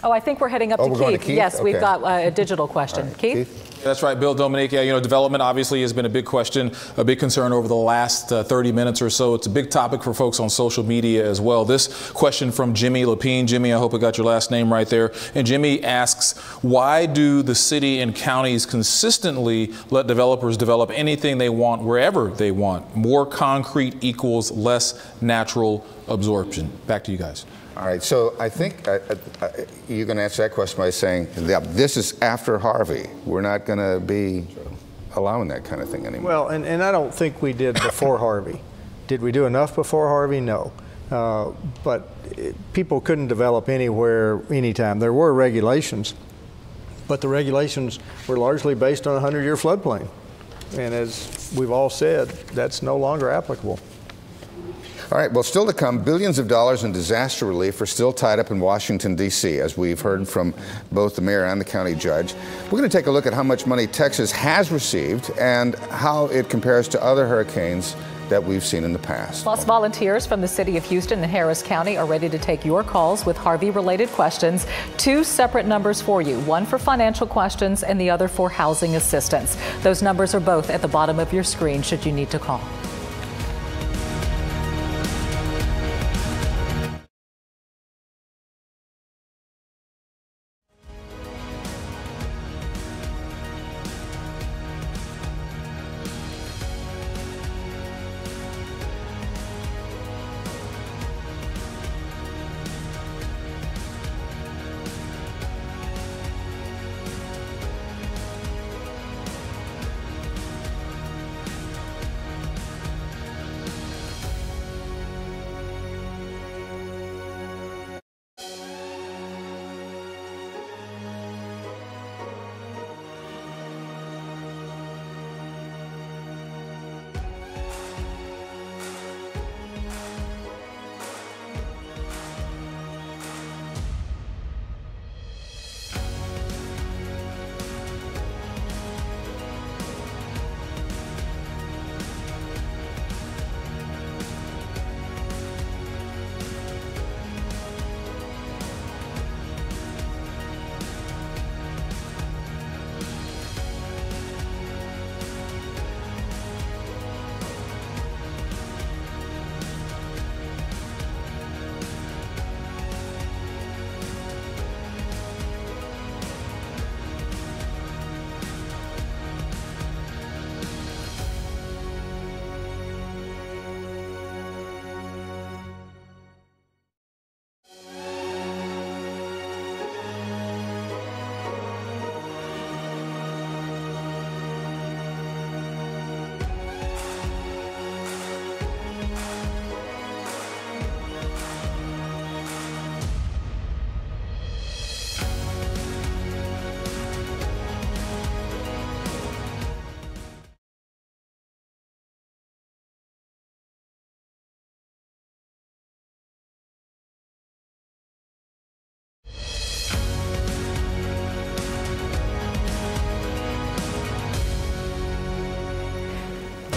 Oh, I think we're heading up to Keith. Going to Keith. Yes, okay. We've got a digital question. Right. Keith? That's right, Bill, Dominique. You know, development obviously has been a big question, a big concern over the last 30 minutes or so. It's a big topic for folks on social media as well. This question from Jimmy Lapine. Jimmy, I hope I got your last name right there. And Jimmy asks, why do the city and counties consistently let developers develop anything they want wherever they want? More concrete equals less natural absorption. Back to you guys. All right, so I think you're going to answer that question by saying that this is after Harvey. We're not going to be allowing that kind of thing anymore. Well, and I don't think we did before Harvey. Did we do enough before Harvey? No. But people couldn't develop anywhere, anytime. There were regulations, but the regulations were largely based on a 100-year floodplain. And as we've all said, that's no longer applicable. All right, well, still to come, billions of dollars in disaster relief are still tied up in Washington, D.C., as we've heard from both the mayor and the county judge. We're going to take a look at how much money Texas has received and how it compares to other hurricanes that we've seen in the past. Plus, volunteers from the city of Houston and Harris County are ready to take your calls with Harvey-related questions. 2 separate numbers for you, one for financial questions and the other for housing assistance. Those numbers are both at the bottom of your screen should you need to call.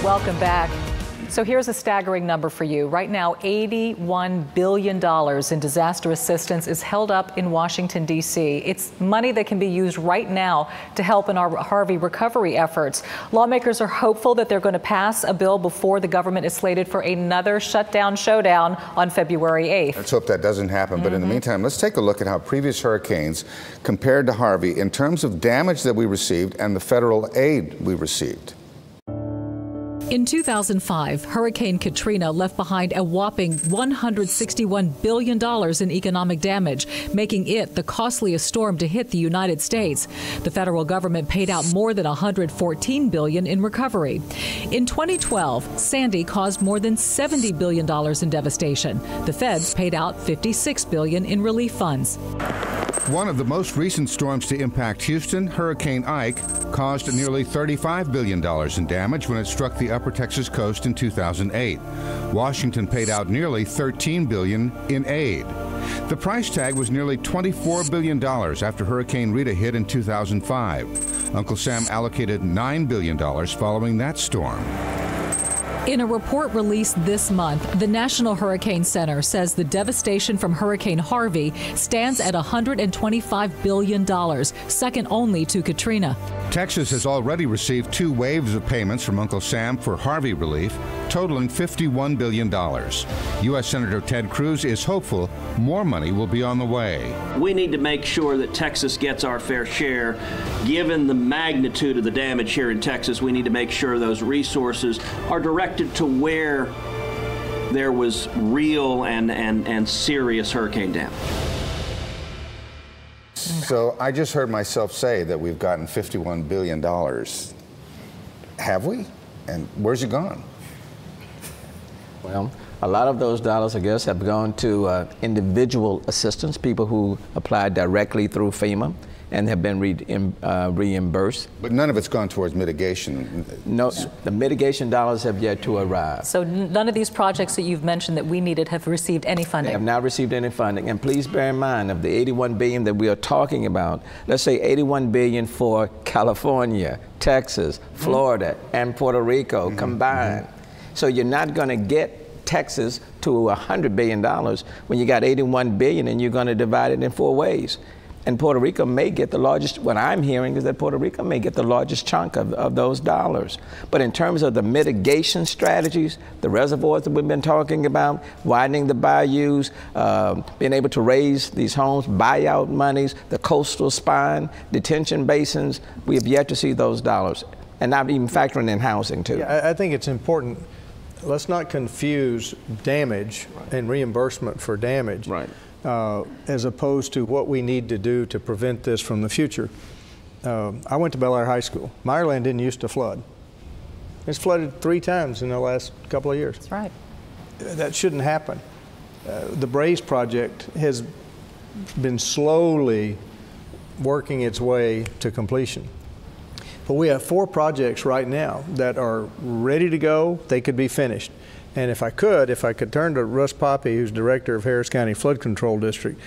Welcome back. So here's a staggering number for you. Right now, $81 billion in disaster assistance is held up in Washington, D.C. It's money that can be used right now to help in our Harvey recovery efforts. Lawmakers are hopeful that they're going to pass a bill before the government is slated for another shutdown showdown on February 8th. Let's hope that doesn't happen. But in the meantime, let's take a look at how previous hurricanes compared to Harvey in terms of damage that we received and the federal aid we received. In 2005, Hurricane Katrina left behind a whopping $161 billion in economic damage, making it the costliest storm to hit the United States. The federal government paid out more than $114 billion in recovery. In 2012, Sandy caused more than $70 billion in devastation. The feds paid out $56 billion in relief funds. One of the most recent storms to impact Houston, Hurricane Ike, caused nearly $35 billion in damage when it struck the upper Texas coast in 2008. Washington paid out nearly $13 billion in aid. The price tag was nearly $24 billion after Hurricane Rita hit in 2005. Uncle Sam allocated $9 billion following that storm. In a report released this month, the National Hurricane Center says the devastation from Hurricane Harvey stands at $125 billion, second only to Katrina. Texas has already received 2 waves of payments from Uncle Sam for Harvey relief, totaling $51 billion. U.S. Senator Ted Cruz is hopeful more money will be on the way. We need to make sure that Texas gets our fair share. Given the magnitude of the damage here in Texas, we need to make sure those resources are directed to where there was real and serious hurricane damage. So I just heard myself say that we've gotten $51 billion. Have we? And where's it gone? Well, a lot of those dollars, I guess, have gone to individual assistance, people who applied directly through FEMA and have been reimbursed. But none of it's gone towards mitigation. No, the mitigation dollars have yet to arrive. So none of these projects that you've mentioned that we needed have received any funding? They have not received any funding. And please bear in mind, of the $81 billion that we are talking about, let's say $81 billion for California, Texas, Florida, and Puerto Rico combined. So you're not going to get Texas to $100 billion when you got $81 billion and you're going to divide it in 4 ways. And Puerto Rico may get the largest, what I'm hearing is that Puerto Rico may get the largest chunk of those dollars. But in terms of the mitigation strategies, the reservoirs that we've been talking about, widening the bayous, being able to raise these homes, buyout monies, the coastal spine, detention basins, we have yet to see those dollars. And not even factoring in housing, too. Yeah, I think it's important. Let's not confuse damage and reimbursement for damage. Right. As opposed to what we need to do to prevent this from the future. I went to Bel Air High School. Meyerland didn't used to flood. It's flooded 3 times in the last couple of years. That's right. That shouldn't happen. The Braze project has been slowly working its way to completion. But we have 4 projects right now that are ready to go. They could be finished. And if I could turn to Russ Poppy, who's director of Harris County Flood Control District,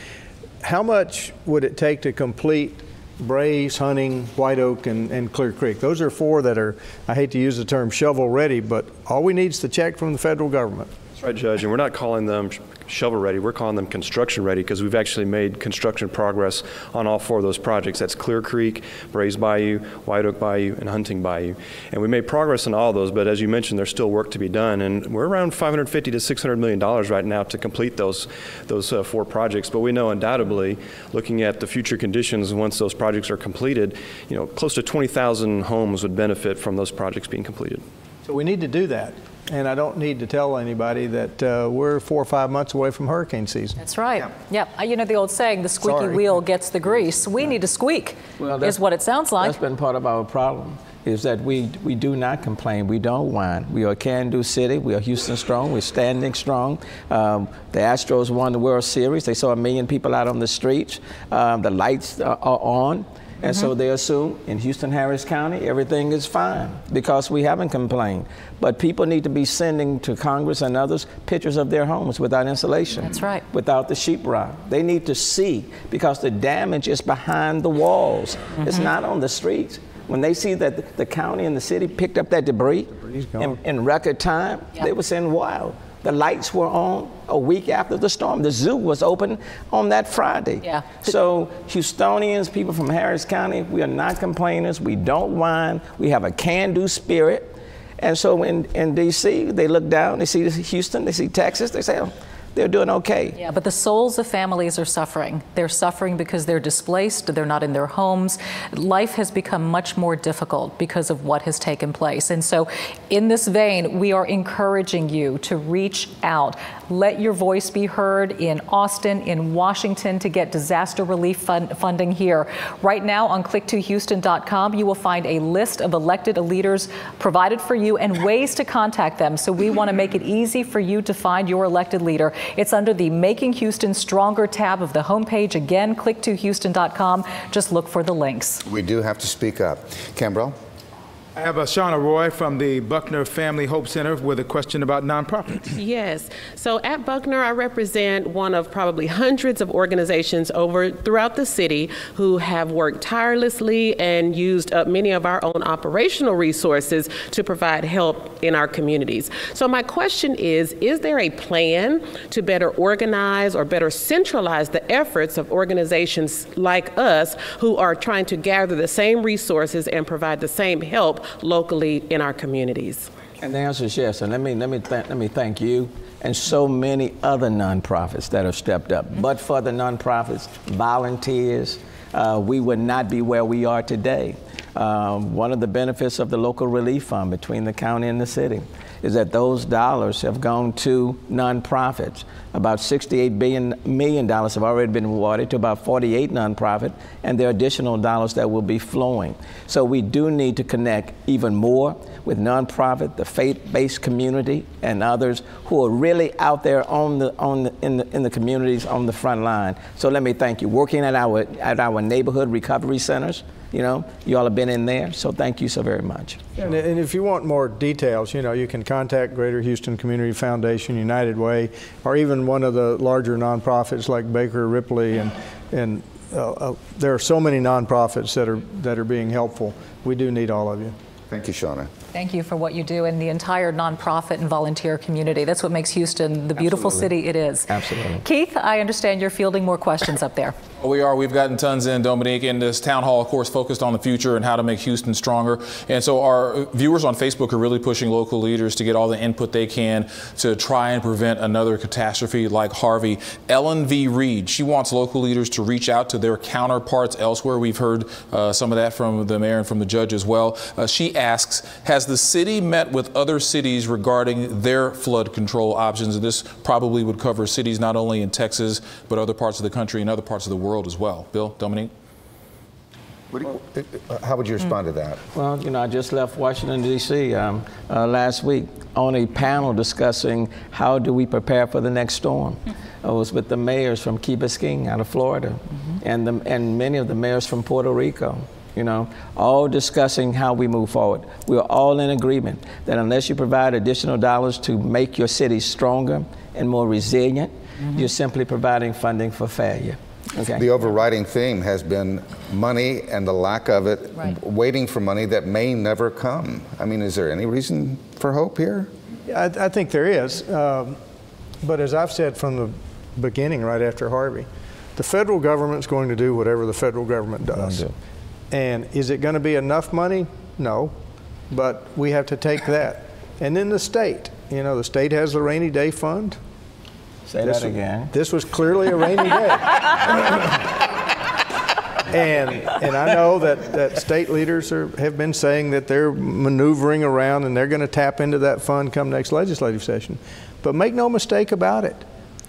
how much would it take to complete Braze, Hunting, White Oak, and Clear Creek? Those are 4 that are, I hate to use the term shovel ready, but all we need is the check from the federal government. That's right, Judge, and we're not calling them shovel ready, we're calling them construction ready because we've actually made construction progress on all 4 of those projects. That's Clear Creek, Braze Bayou, White Oak Bayou, and Hunting Bayou. And we made progress on all of those, but as you mentioned, there's still work to be done, and we're around $550 to $600 million right now to complete those 4 projects. But we know undoubtedly, looking at the future conditions once those projects are completed, you know, close to 20,000 homes would benefit from those projects being completed. So we need to do that. And I don't need to tell anybody that we're 4 or 5 months away from hurricane season. That's right. Yeah. You know the old saying, the squeaky wheel gets the grease. We need to squeak, is what it sounds like. That's been part of our problem, is that we do not complain. We don't whine. We are a can-do city. We are Houston strong. We're standing strong. The Astros won the World Series. They saw 1 million people out on the streets. The lights are on. And so they assume in Houston, Harris County, everything is fine because we haven't complained. But people need to be sending to Congress and others pictures of their homes without insulation. That's right. Without the sheetrock. They need to see because the damage is behind the walls. It's not on the streets. when they see that the county and the city picked up that debris in record time, they were saying, wow. The lights were on a week after the storm. The zoo was open on that Friday. Yeah. So Houstonians, people from Harris County, we are not complainers. We don't whine. We have a can-do spirit. And so in D.C., they look down, they see Houston, they see Texas, they say, oh, they're doing okay. Yeah, but the souls of families are suffering. They're suffering because they're displaced, they're not in their homes. Life has become much more difficult because of what has taken place. And so in this vein, we are encouraging you to reach out. Let your voice be heard in Austin, in Washington, to get disaster relief funding here. Right now on click2houston.com, you will find a list of elected leaders provided for you and ways to contact them. So we want to make it easy for you to find your elected leader. It's under the Making Houston Stronger tab of the homepage. Again, click2houston.com. Just look for the links. We do have to speak up. Cambrell? I have Shauna Roy from the Buckner Family Hope Center with a question about nonprofits. Yes. So at Buckner, I represent one of probably hundreds of organizations throughout the city who have worked tirelessly and used up many of our own operational resources to provide help in our communities. So my question is there a plan to better organize or better centralize the efforts of organizations like us who are trying to gather the same resources and provide the same help locally in our communities? And the answer is yes. And let me thank you and so many other nonprofits that have stepped up. But for the nonprofits, volunteers, we would not be where we are today. One of the benefits of the local relief fund between the county and the city is that those dollars have gone to nonprofits. About $68 million have already been awarded to about 48 nonprofits, and there are additional dollars that will be flowing. So we do need to connect even more with nonprofit, the faith-based community, and others who are really out there in the communities on the front line. So let me thank you. Working at our neighborhood recovery centers, you all have been in there, so thank you so very much. And if you want more details, you can contact Greater Houston Community Foundation, United Way, or even one of the larger nonprofits like Baker Ripley, and there are so many nonprofits that are being helpful. We do need all of you. Thank you, Shauna. Thank you for what you do in the entire nonprofit and volunteer community. That's what makes Houston the beautiful city it is. Absolutely. Keith, I understand you're fielding more questions up there. We are. We've gotten tons in, Dominique, and this town hall, of course, focused on the future and how to make Houston stronger. And so our viewers on Facebook are really pushing local leaders to get all the input they can to try and prevent another catastrophe like Harvey. Ellen V. Reed, she wants local leaders to reach out to their counterparts elsewhere. We've heard some of that from the mayor and from the judge as well. She asks, has the city met with other cities regarding their flood control options? And this probably would cover cities not only in Texas, but other parts of the country and other parts of the world as well. Bill, Dominique? How would you respond to that? Well, I just left Washington, D.C. Last week on a panel discussing how do we prepare for the next storm. I was with the mayors from Key Biscayne out of Florida, and many of the mayors from Puerto Rico. All discussing how we move forward. We're all in agreement that unless you provide additional dollars to make your city stronger and more resilient, you're simply providing funding for failure. Okay. The overriding theme has been money and the lack of it, waiting for money that may never come. I mean, is there any reason for hope here? I think there is. But as I've said from the beginning, right after Harvey, the federal government's going to do whatever the federal government does. And is it going to be enough money? No, but we have to take that. And then the state, the state has the rainy day fund. Say that again. This was clearly a rainy day. And I know that state leaders have been saying that they're maneuvering around and they're going to tap into that fund come next legislative session. But make no mistake about it,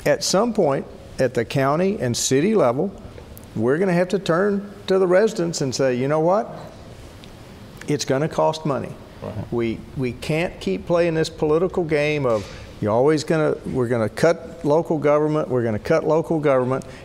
at some point at the county and city level, we're going to have to turn to the residents and say, you know what? It's going to cost money. We can't keep playing this political game of we're going to cut local government,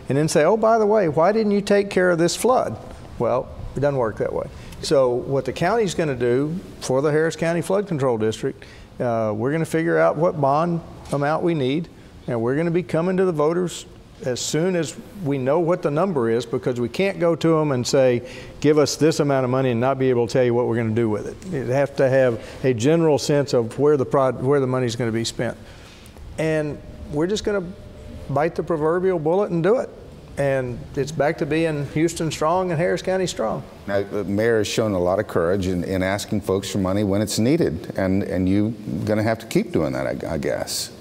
and then say, oh, by the way, why didn't you take care of this flood? Well, it doesn't work that way. So what the county's going to do for the Harris County Flood Control District, we're going to figure out what bond amount we need, and we're going to be coming to the voters as soon as we know what the number is, because we can't go to them and say, give us this amount of money and not be able to tell you what we're going to do with it. You have to have a general sense of where the money is going to be spent. And we're just going to bite the proverbial bullet and do it. And it's back to being Houston strong and Harris County strong. Now, the mayor has shown a lot of courage in asking folks for money when it's needed, and you're going to have to keep doing that, I guess.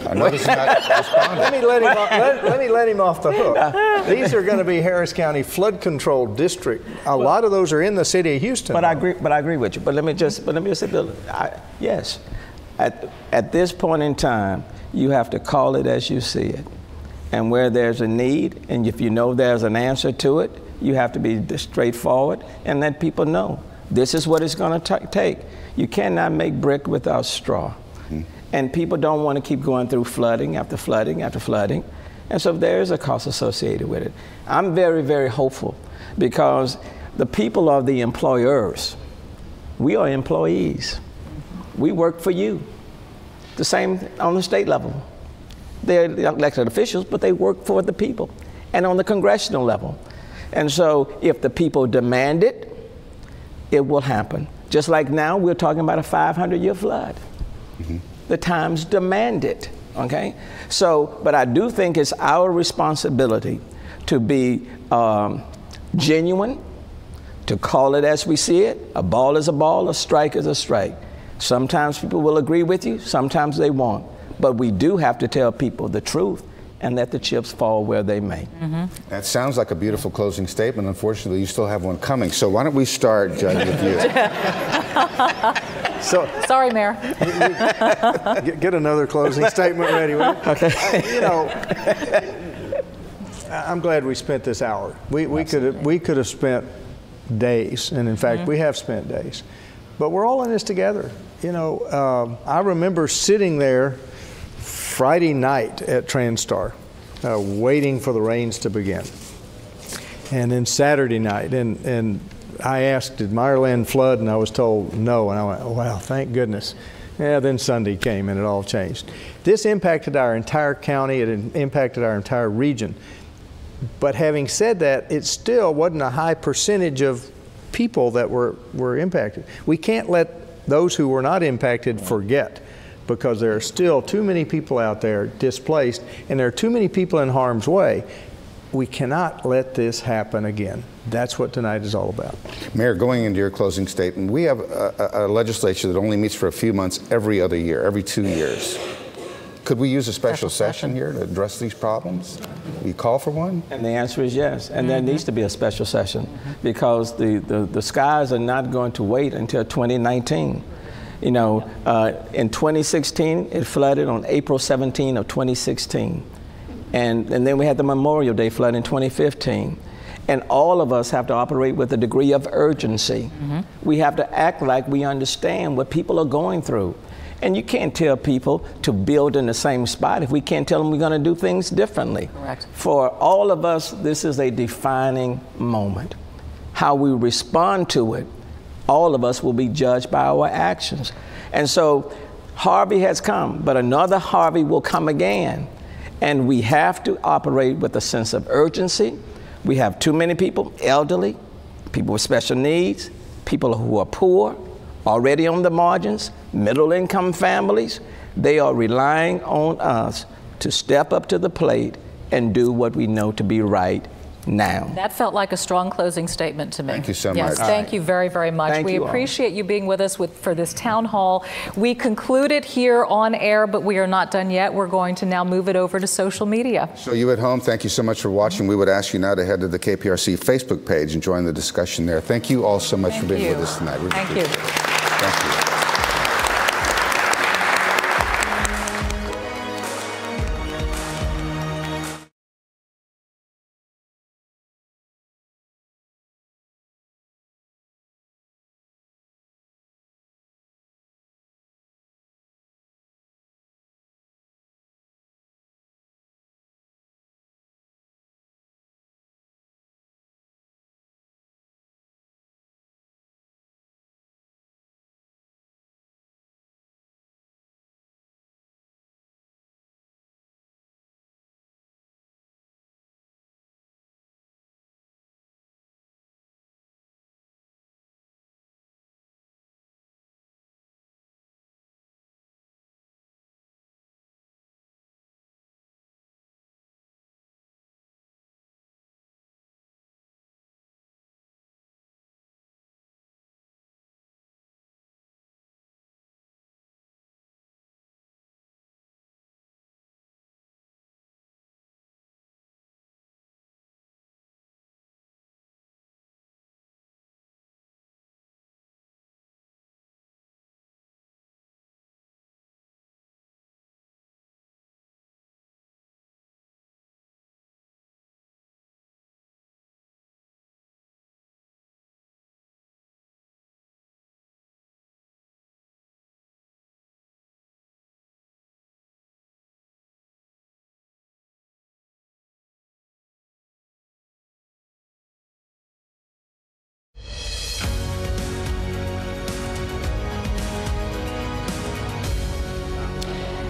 I know this is not responding. Let me let him off the hook. These are going to be Harris County flood control district. A lot of those are in the city of Houston. But I agree with you. But let me just say, Bill, yes, at this point in time, you have to call it as you see it. And where there's a need, and if you know there's an answer to it, you have to be straightforward and let people know this is what it's going to take. You cannot make brick without straw. Mm-hmm. And people don't want to keep going through flooding after flooding after flooding. And so there is a cost associated with it. I'm very, very hopeful because the people are the employers. We are employees. We work for you. The same on the state level. They're elected officials, but they work for the people. And on the congressional level. And so if the people demand it, it will happen. Just like now, we're talking about a 500-year flood. Mm-hmm. The times demand it, okay? So, but I do think it's our responsibility to be genuine, to call it as we see it. A ball is a ball, a strike is a strike. Sometimes people will agree with you, sometimes they won't. But we do have to tell people the truth and let the chips fall where they may. Mm-hmm. That sounds like a beautiful closing statement. Unfortunately, you still have one coming. So why don't we start, Judge, with you? Sorry, Mayor. Get another closing statement ready. Okay. You know, I'm glad we spent this hour. We could have spent days, and in fact, we have spent days. But we're all in this together. You know, I remember sitting there Friday night at Transtar, waiting for the rains to begin. And then Saturday night, and I asked, did Meyerland flood? And I was told no, and I went, oh, wow, thank goodness. Yeah, then Sunday came and it all changed. This impacted our entire county, it impacted our entire region. But having said that, it still wasn't a high percentage of people that were impacted. We can't let those who were not impacted forget, because there are still too many people out there displaced, and there are too many people in harm's way. We cannot let this happen again. That's what tonight is all about. Mayor, going into your closing statement, we have a legislature that only meets for a few months every other year, every 2 years. Could we use a special session here to address these problems? Will you call for one? And the answer is yes. And there needs to be a special session because the skies are not going to wait until 2019. You know, in 2016, it flooded on April 17 of 2016. And then we had the Memorial Day flood in 2015. And all of us have to operate with a degree of urgency. We have to act like we understand what people are going through. And you can't tell people to build in the same spot if we can't tell them we're going to do things differently. Correct. For all of us, this is a defining moment. How we respond to it, all of us will be judged by our actions. And so Harvey has come, but another Harvey will come again. And we have to operate with a sense of urgency. We have too many people, elderly, people with special needs, people who are poor, already on the margins, middle-income families. They are relying on us to step up to the plate and do what we know to be right now. That felt like a strong closing statement to me. Thank you so much. Yes, thank you very, very much. We appreciate you being with us for this town hall. We concluded here on air, but we are not done yet. We're going to now move it over to social media. So you at home, thank you so much for watching. We would ask you now to head to the KPRC Facebook page and join the discussion there. Thank you all so much for being with us tonight. Thank you. Thank you.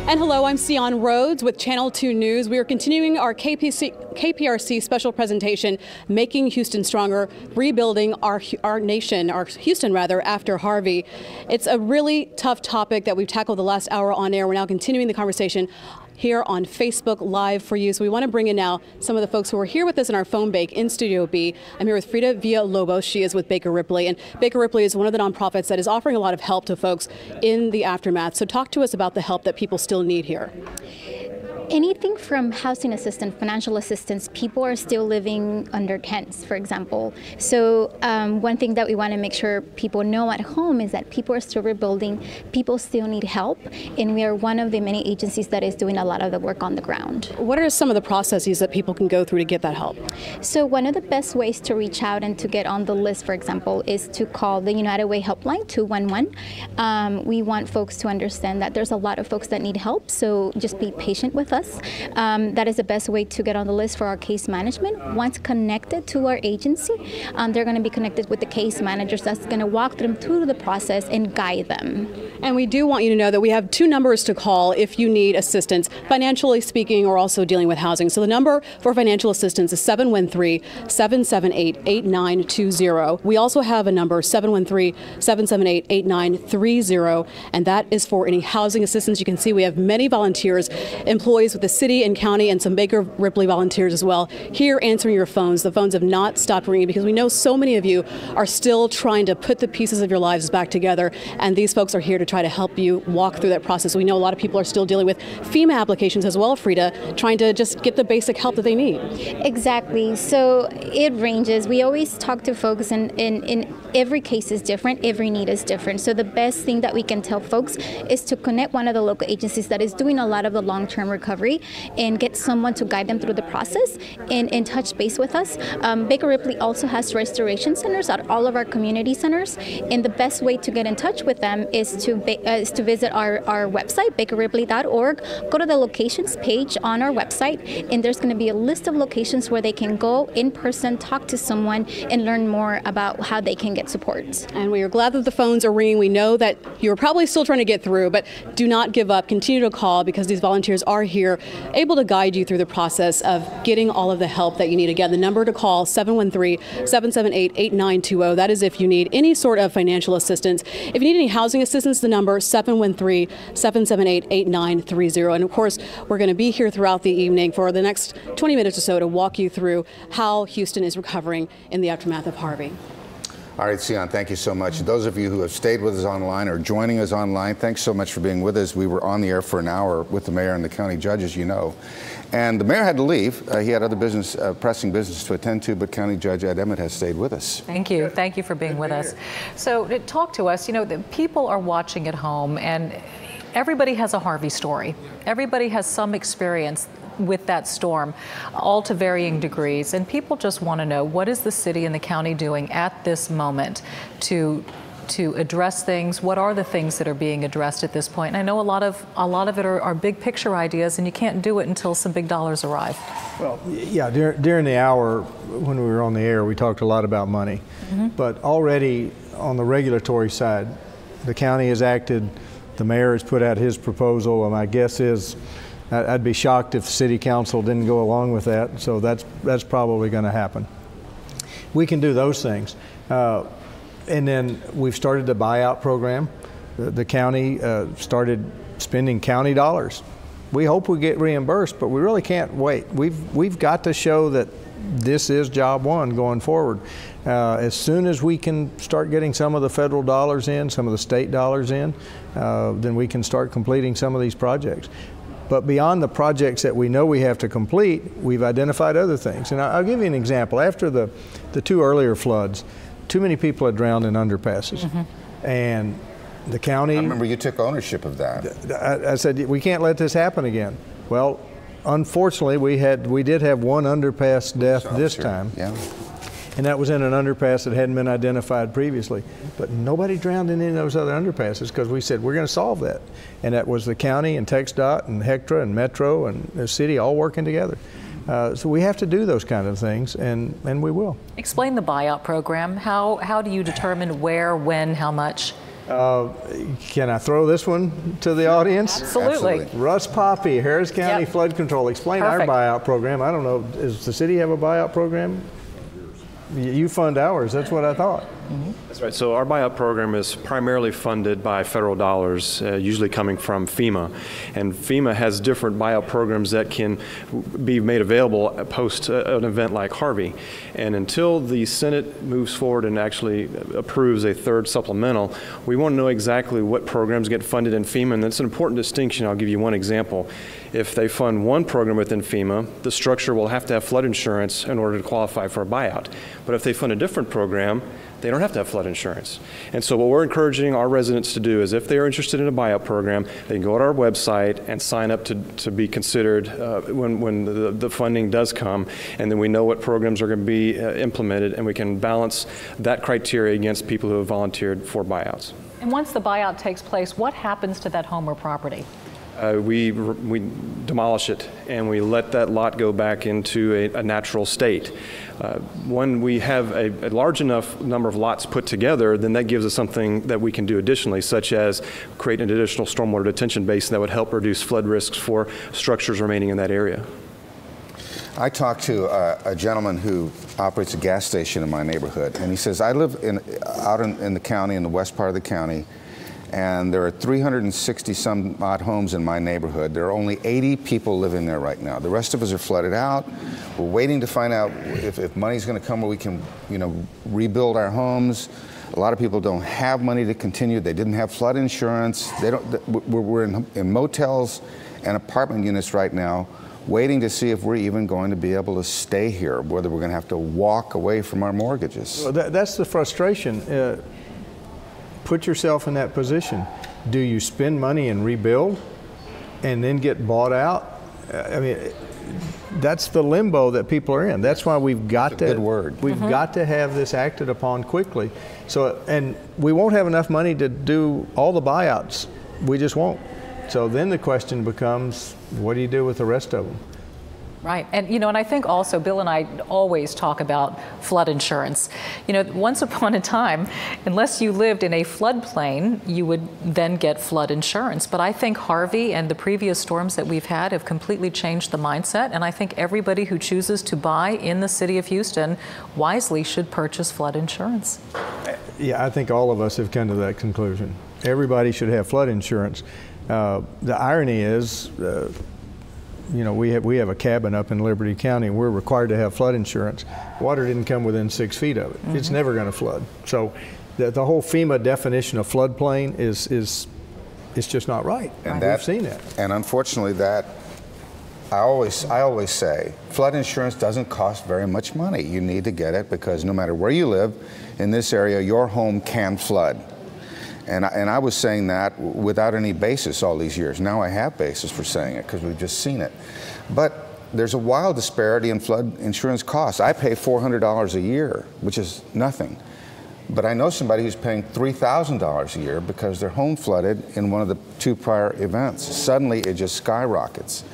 And hello, I'm Sion Rhodes with Channel 2 News. We are continuing our KPRC special presentation, Making Houston Stronger, Rebuilding our Nation, our Houston rather, after Harvey. It's a really tough topic that we've tackled the last hour on air. We're now continuing the conversation here on Facebook Live for you. So we want to bring in now some of the folks who are here with us in our phone bank in Studio B. I'm here with Frida Villalobos. She is with Baker Ripley, and Baker Ripley is one of the nonprofits that is offering a lot of help to folks in the aftermath. So talk to us about the help that people still need here. Anything from housing assistance, financial assistance, people are still living under tents, for example. So one thing that we want to make sure people know at home is that people are still rebuilding, people still need help, and we are one of the many agencies that is doing a lot of the work on the ground. What are some of the processes that people can go through to get that help? So one of the best ways to reach out and to get on the list, for example, is to call the United Way helpline, 211. We want folks to understand that there's a lot of folks that need help, so just be patient with us. That is the best way to get on the list for our case management. Once connected to our agency, they're going to be connected with the case managers that's going to walk them through the process and guide them. And we do want you to know that we have two numbers to call if you need assistance, financially speaking, or also dealing with housing. So the number for financial assistance is 713-778-8920. We also have a number, 713-778-8930, and that is for any housing assistance. You can see we have many volunteers, employees with the city and county, and some Baker Ripley volunteers as well, here answering your phones. The phones have not stopped ringing because we know so many of you are still trying to put the pieces of your lives back together, and these folks are here to try to help you walk through that process. We know a lot of people are still dealing with FEMA applications as well, Frida, trying to just get the basic help that they need. Exactly. So it ranges. We always talk to folks, and in every case is different, every need is different. So the best thing that we can tell folks is to connect one of the local agencies that is doing a lot of the long-term recovery and get someone to guide them through the process and touch base with us. Baker Ripley also has restoration centers at all of our community centers, and the best way to get in touch with them is to visit our website, bakerripley.org. Go to the locations page on our website, and there's going to be a list of locations where they can go in person, talk to someone, and learn more about how they can get support. And we are glad that the phones are ringing. We know that you're probably still trying to get through, but do not give up. Continue to call because these volunteers are here, able to guide you through the process of getting all of the help that you need. Again, the number to call, 713-778-8920. That is if you need any sort of financial assistance. If you need any housing assistance, the number 713-778-8930. And of course, we're going to be here throughout the evening for the next 20 minutes or so to walk you through how Houston is recovering in the aftermath of Harvey. All right, Sion, thank you so much. Those of you who have stayed with us online or joining us online, thanks so much for being with us. We were on the air for an hour with the mayor and the county judge, as you know. And the mayor had to leave. He had other business, pressing business to attend to, but County Judge Ed Emmett has stayed with us. Thank you. Thank you for being with us. So talk to us. You know, the people are watching at home, and everybody has a Harvey story. Everybody has some experience with that storm, all to varying degrees. And people just want to know, what is the city and the county doing at this moment to address things? What are the things that are being addressed at this point? And I know a lot of it are big picture ideas, and you can't do it until some big dollars arrive. Well, yeah, during the hour when we were on the air, we talked a lot about money. But already on the regulatory side, the county has acted. The mayor has put out his proposal, and my guess is I'd be shocked if City Council didn't go along with that, so that's probably going to happen. We can do those things. And then we've started the buyout program. The county started spending county dollars. We hope we get reimbursed, but we really can't wait. We've got to show that this is job one going forward. As soon as we can start getting some of the federal dollars in, some of the state dollars in, then we can start completing some of these projects. But beyond the projects that we know we have to complete, we've identified other things. And I'll give you an example. After the two earlier floods, too many people had drowned in underpasses. And the county... I remember you took ownership of that. I said, we can't let this happen again. Well, unfortunately, we did have one underpass death this time. Yeah. And that was in an underpass that hadn't been identified previously. But nobody drowned in any of those other underpasses because we said, we're going to solve that. And that was the county and TxDOT and HECTRA and Metro and the city all working together. So we have to do those kind of things, and we will. Explain the buyout program. How do you determine where, when, how much? Can I throw this one to the audience? Absolutely. Russ Poppy, Harris County Flood Control. Explain Perfect. our buyout program. I don't know, does the city have a buyout program? You fund ours, that's what I thought. That's right. So our buyout program is primarily funded by federal dollars, usually coming from FEMA. And FEMA has different buyout programs that can be made available post an event like Harvey. And until the Senate moves forward and actually approves a third supplemental, we want to know exactly what programs get funded in FEMA. And that's an important distinction. I'll give you one example. If they fund one program within FEMA, the structure will have to have flood insurance in order to qualify for a buyout. But if they fund a different program, they don't have to have flood insurance. And so what we're encouraging our residents to do is if they are interested in a buyout program, they can go to our website and sign up to be considered when the funding does come. And then we know what programs are going to be implemented, and we can balance that criteria against people who have volunteered for buyouts. And once the buyout takes place, what happens to that home or property? We demolish it and we let that lot go back into a natural state. When we have a large enough number of lots put together, then that gives us something that we can do additionally, such as create an additional stormwater detention basin that would help reduce flood risks for structures remaining in that area. I talked to a gentleman who operates a gas station in my neighborhood, and he says, I live out in the county, in the west part of the county, and there are 360 some odd homes in my neighborhood. There are only 80 people living there right now. The rest of us are flooded out. We're waiting to find out if money's going to come where we can, rebuild our homes. A lot of people don't have money to continue. They didn't have flood insurance. We're in motels and apartment units right now, waiting to see if we're even going to be able to stay here, whether we're going to have to walk away from our mortgages. Well, that's the frustration. Put yourself in that position. Do you spend money and rebuild and then get bought out? I mean, that's the limbo that people are in. That's why we've got to, good word. We've got to have this acted upon quickly. So, and we won't have enough money to do all the buyouts. We just won't. So then the question becomes, what do you do with the rest of them? Right. And, and I think also Bill and I always talk about flood insurance. Once upon a time, unless you lived in a floodplain, you would then get flood insurance. But I think Harvey and the previous storms that we've had have completely changed the mindset. And I think everybody who chooses to buy in the city of Houston wisely should purchase flood insurance. Yeah, I think all of us have come to that conclusion. Everybody should have flood insurance. The irony is, we have a cabin up in Liberty County, and we're required to have flood insurance. Water didn't come within 6 feet of it. It's never going to flood. So the whole FEMA definition of floodplain is just not right. And we've seen that. And unfortunately, I always say, flood insurance doesn't cost very much money. You need to get it because no matter where you live in this area, your home can flood. And I was saying that without any basis all these years. Now I have basis for saying it because we've just seen it. But there's a wild disparity in flood insurance costs. I pay $400 a year, which is nothing. But I know somebody who's paying $3,000 a year because their home flooded in one of the 2 prior events. Suddenly it just skyrockets.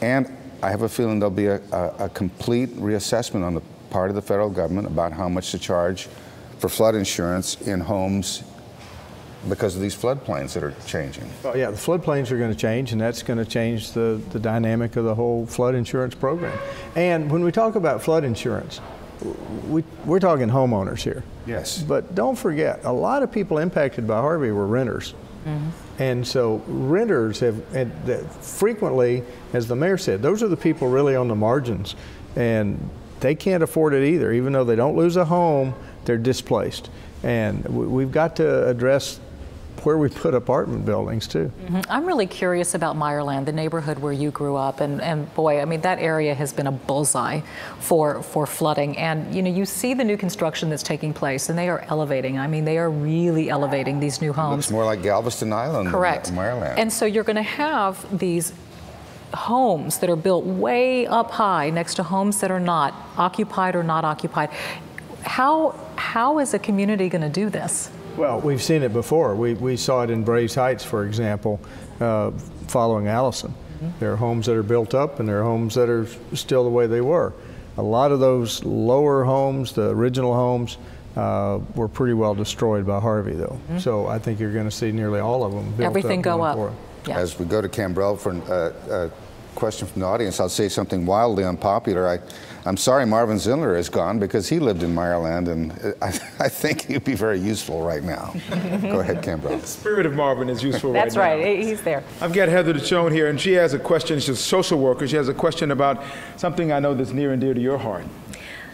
And I have a feeling there'll be a complete reassessment on the part of the federal government about how much to charge for flood insurance in homes because of these floodplains that are changing. Oh, yeah, the floodplains are going to change, and that's going to change the dynamic of the whole flood insurance program. And when we talk about flood insurance, we're talking homeowners here. Yes. But don't forget, a lot of people impacted by Harvey were renters. And so renters have frequently, as the mayor said, those are the people really on the margins, and they can't afford it either. Even though they don't lose a home, they're displaced. And we've got to address where we put apartment buildings too. I'm really curious about Meyerland, the neighborhood where you grew up, and boy, I mean, that area has been a bullseye for flooding. And you see the new construction that's taking place, and they are elevating. I mean, they are really elevating these new homes. It looks more like Galveston Island Correct. than Meyerland. And so you're going to have these homes that are built way up high next to homes that are not occupied or not occupied. How is a community going to do this? Well, we've seen it before. We saw it in Braves Heights, for example, following Allison. There are homes that are built up and there are homes that are still the way they were. A lot of those lower homes, the original homes, were pretty well destroyed by Harvey, though. So I think you're going to see nearly all of them built Everything up go up. forward. Yeah. As we go to Cambrell for a question from the audience, I'll say something wildly unpopular. I'm sorry Marvin Zindler is gone because he lived in Meyerland, and I think he'd be very useful right now. Go ahead, Cambrell. The spirit of Marvin is useful right now. That's right. He's there. I've got Heather DeChone here, and she has a question. She's a social worker. She has a question about something I know that's near and dear to your heart.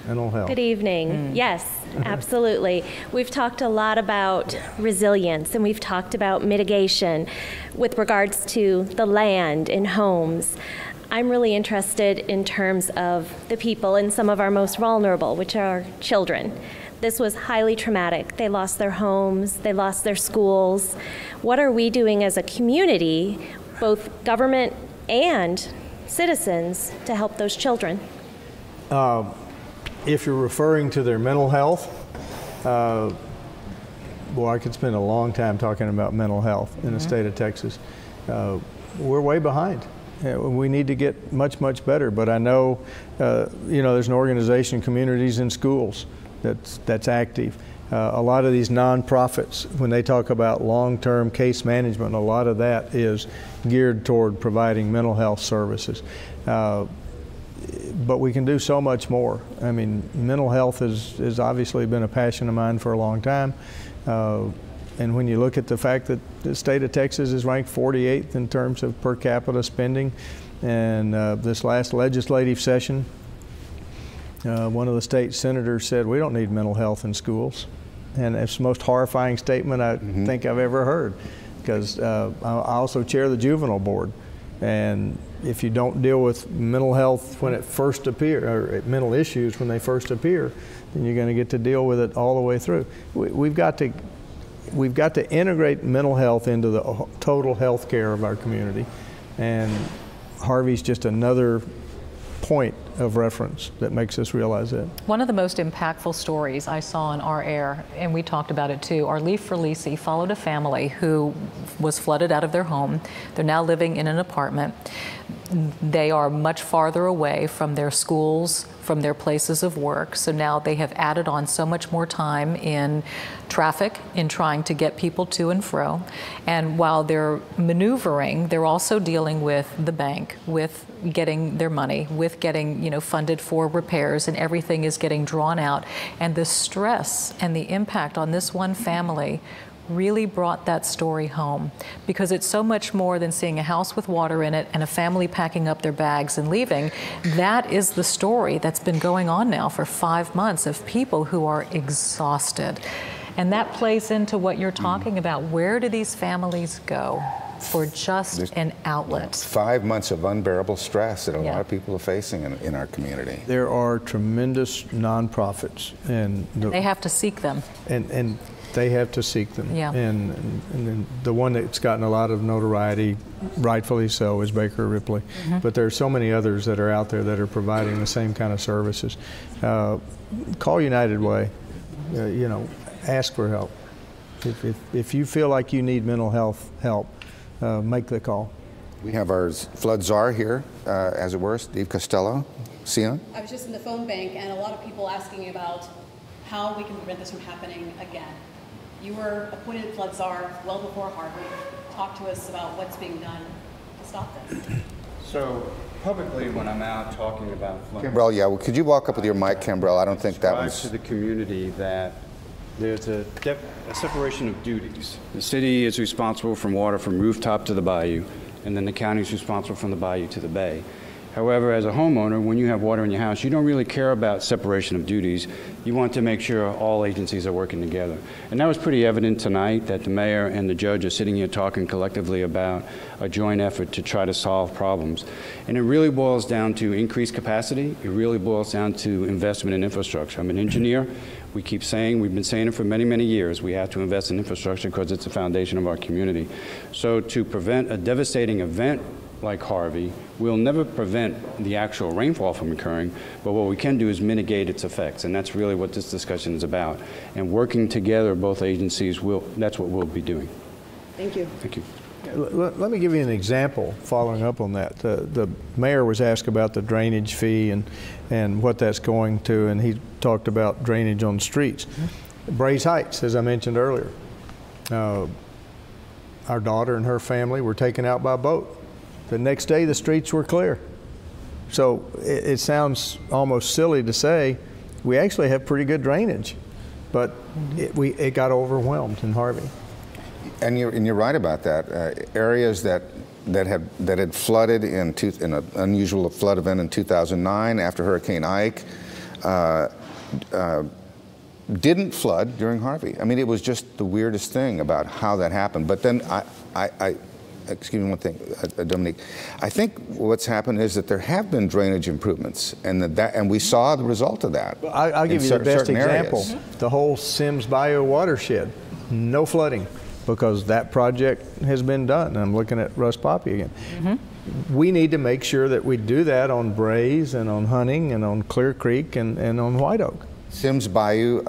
Mental health. Good evening. Yes, absolutely. We've talked a lot about resilience, and we've talked about mitigation with regards to the land and homes. I'm really interested in terms of the people and some of our most vulnerable, which are children. This was highly traumatic. They lost their homes, they lost their schools. What are we doing as a community, both government and citizens, to help those children? If you're referring to their mental health, boy, I could spend a long time talking about mental health in the state of Texas. We're way behind. We need to get much, much better. But I know, there's an organization, Communities in Schools, that's active. A lot of these nonprofits, when they talk about long-term case management, a lot of that is geared toward providing mental health services. But we can do so much more. I mean, mental health has obviously been a passion of mine for a long time. And when you look at the fact that the state of Texas is ranked 48th in terms of per capita spending, and this last legislative session, one of the state senators said, we don't need mental health in schools. And it's the most horrifying statement I think I've ever heard, because I also chair the juvenile board. And if you don't deal with mental health when it first appears, or mental issues when they first appear, then you're going to get to deal with it all the way through. We've got to integrate mental health into the total health care of our community. And Harvey's just another point of reference that makes us realize that. One of the most impactful stories I saw in our air, and we talked about it too, our Leaf for Lisi followed a family who was flooded out of their home. They're now living in an apartment. They are much farther away from their schools, from their places of work. So now they have added on so much more time in traffic, in trying to get people to and fro. And while they're maneuvering, they're also dealing with the bank, with getting their money, with getting, funded for repairs, and everything is getting drawn out. And the stress and the impact on this one family really brought that story home, because it's so much more than seeing a house with water in it and a family packing up their bags and leaving. That is the story that's been going on now for 5 months of people who are exhausted. And that plays into what you're talking about. Where do these families go for just an outlet? 5 months of unbearable stress that a lot of people are facing in our community. There are tremendous nonprofits, and they have to seek them. And they have to seek them. Yeah. And the one that's gotten a lot of notoriety, rightfully so, is Baker Ripley. But there are so many others that are out there that are providing the same kind of services. Call United Way. Ask for help. If you feel like you need mental health help, make the call. We have our flood czar here, as it were, Steve Costello. Sienna? I was just in the phone bank, and a lot of people asking about how we can prevent this from happening again. You were appointed flood czar well before Harvey. Talk to us about what's being done to stop this. So publicly, when I'm out talking about flood, Cambrell, yeah, well, could you walk up with your mic, Cambrell? I don't think that was... to the community that there's a separation of duties. The city is responsible for water from rooftop to the bayou, and then the county is responsible from the bayou to the bay. However, as a homeowner, when you have water in your house, you don't really care about separation of duties. You want to make sure all agencies are working together. And that was pretty evident tonight, that the mayor and the judge are sitting here talking collectively about a joint effort to try to solve problems. And it really boils down to increased capacity. It really boils down to investment in infrastructure. I'm an engineer. We keep saying, we've been saying it for many, many years, we have to invest in infrastructure because it's the foundation of our community. So to prevent a devastating event like Harvey, we'll never prevent the actual rainfall from occurring, but what we can do is mitigate its effects, and that's really what this discussion is about. And working together, both agencies, that's what we'll be doing. Thank you. Thank you. Let me give you an example following up on that. The mayor was asked about the drainage fee and what that's going to, and he talked about drainage on streets. Braes Heights, as I mentioned earlier. Our daughter and her family were taken out by boat. The next day, the streets were clear. So it sounds almost silly to say we actually have pretty good drainage, but it got overwhelmed in Harvey. And you're right about that. Areas that had flooded in an unusual flood event in 2009 after Hurricane Ike didn't flood during Harvey. I mean, it was just the weirdest thing about how that happened. But then excuse me one thing, Dominique. I think what's happened is that there have been drainage improvements, and we saw the result of that. Well, I'll give you the best example. The whole Sims Bayou watershed, no flooding, because that project has been done. I'm looking at Russ Poppy again. We need to make sure that we do that on Braes and on Hunting and on Clear Creek and on White Oak. Sims Bayou,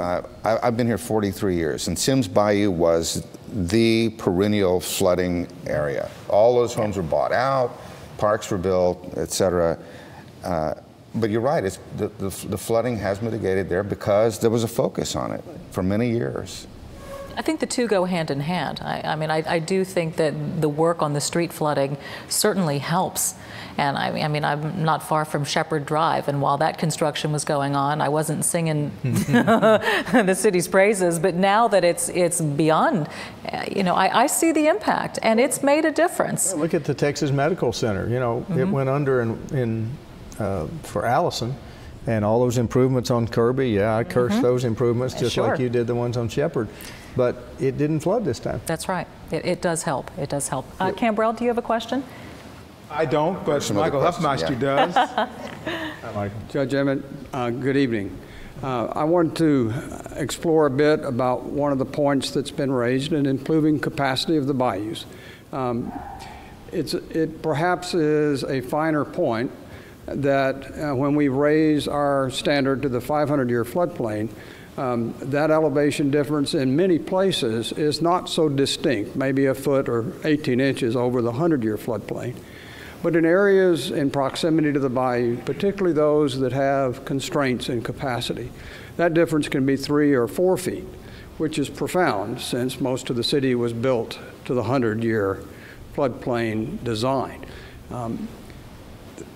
I've been here 43 years, and Sims Bayou was the perennial flooding area. All those homes were bought out, parks were built, et cetera. But you're right, the flooding has mitigated there because there was a focus on it for many years. I think the two go hand in hand. I mean, I do think that the work on the street flooding certainly helps. And I mean, I'm not far from Shepherd Drive, and while that construction was going on, I wasn't singing the city's praises. But now that it's beyond, you know, I see the impact, and it's made a difference. Look at the Texas Medical Center. You know, it went under for Allison. And all those improvements on Kirby, yeah, I cursed those improvements just like you did the ones on Shepherd. But it didn't flood this time. That's right. It does help. It does help. Cambrell, do you have a question? I don't, but Michael Huffmeister does. Hi, Michael. Judge Emmett, good evening. I want to explore a bit about one of the points that's been raised in improving capacity of the bayous. It perhaps is a finer point that when we raise our standard to the 500-year floodplain, that elevation difference in many places is not so distinct, maybe a foot or 18 inches over the 100-year floodplain. But in areas in proximity to the bayou, particularly those that have constraints in capacity, that difference can be 3 or 4 feet, which is profound since most of the city was built to the 100-year floodplain design.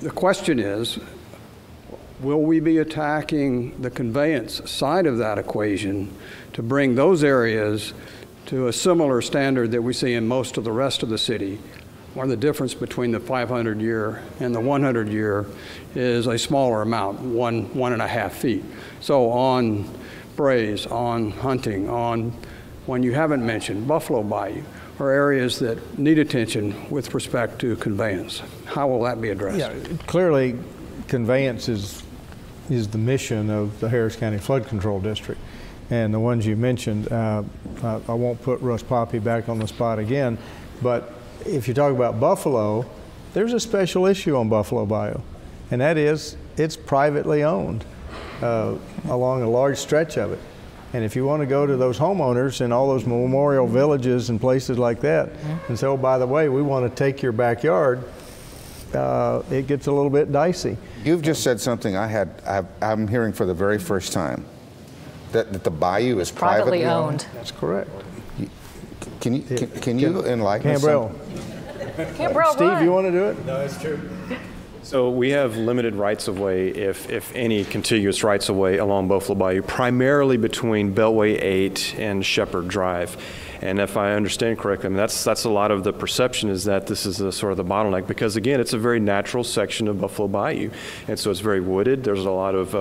The question is, will we be attacking the conveyance side of that equation to bring those areas to a similar standard that we see in most of the rest of the city, where the difference between the 500-year and the 100-year is a smaller amount, 1.5 feet. So on Braes, on Hunting, on one you haven't mentioned, Buffalo Bayou, are areas that need attention with respect to conveyance. How will that be addressed? Yeah, clearly conveyance is the mission of the Harris County Flood Control District. And the ones you mentioned, I won't put Russ Poppy back on the spot again, but if you talk about Buffalo, there's a special issue on Buffalo Bayou, and that is it's privately owned along a large stretch of it. And if you want to go to those homeowners in all those memorial villages and places like that and say, oh, by the way, we want to take your backyard, it gets a little bit dicey. You've just said something I'm hearing for the very first time, that the bayou is privately owned. That's correct. Can you enlighten us? Cambrell, Steve, you want to do it? No, it's true. So we have limited rights-of-way, if any, contiguous rights-of-way along Buffalo Bayou, primarily between Beltway 8 and Shepherd Drive. And if I understand correctly, I mean, that's a lot of the perception is that this is sort of the bottleneck because, again, it's a very natural section of Buffalo Bayou. And so it's very wooded. There's a lot of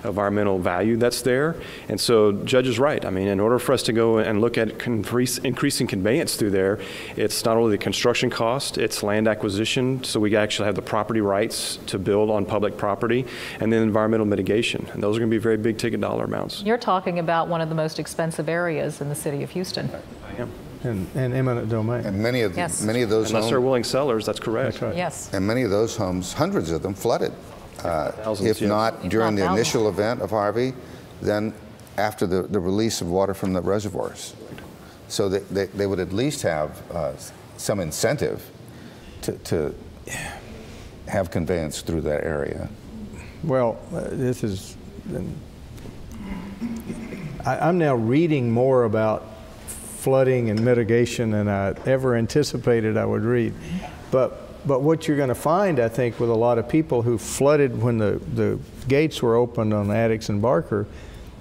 environmental value that's there. And so Judge is right. I mean, in order for us to go and look at increasing conveyance through there, it's not only the construction cost, it's land acquisition, so we actually have the property rights to build on public property, and then environmental mitigation. And those are going to be very big ticket dollar amounts. You're talking about one of the most expensive areas in the city of Houston. And eminent domain. And many of those Unless homes, they're willing sellers, that's correct. That's right. Yes. And many of those homes, hundreds of them, flooded. If not during the initial event of Harvey, then after the release of water from the reservoirs. So they would at least have some incentive to have conveyance through that area. Well, this is... I'm now reading more about flooding and mitigation than I ever anticipated I would read. But what you're going to find, I think, with a lot of people who flooded when the gates were opened on Addicks and Barker,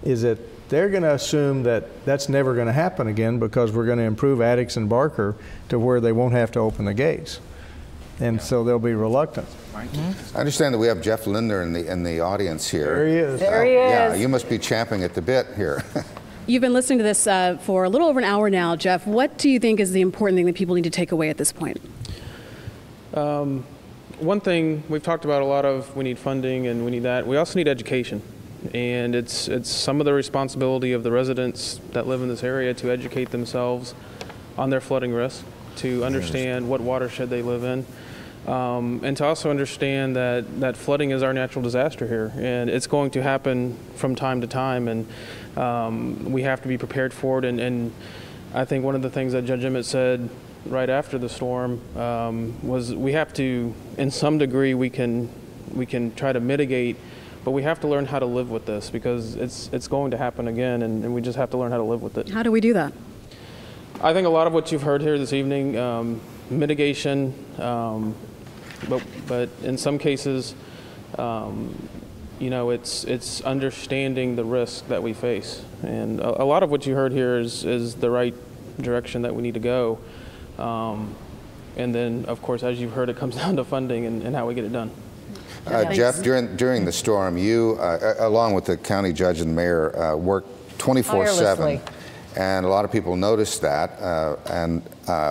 is that they're going to assume that that's never going to happen again because we're going to improve Addicks and Barker to where they won't have to open the gates. And so they'll be reluctant. I understand that we have Jeff Linder in the audience here. There he is. There he is. Yeah, you must be champing at the bit here. You've been listening to this for a little over an hour now, Jeff. What do you think is the important thing that people need to take away at this point? One thing we've talked about a lot of, we need funding and we need that. We also need education. And it's some of the responsibility of the residents that live in this area to educate themselves on their flooding risk, to understand what watershed they live in, and to also understand that flooding is our natural disaster here, and it's going to happen from time to time, and we have to be prepared for it. And I think one of the things that Judge Emmett said right after the storm was we have to, in some degree, we can try to mitigate, but we have to learn how to live with this because it's going to happen again, and we just have to learn how to live with it. How do we do that? I think a lot of what you've heard here this evening, mitigation, but in some cases, you know, it's understanding the risk that we face, and a lot of what you heard here is the right direction that we need to go. And then, of course, as you've heard, it comes down to funding and how we get it done. Jeff, during the storm, you, along with the county judge and mayor, worked 24/7. And a lot of people noticed that. And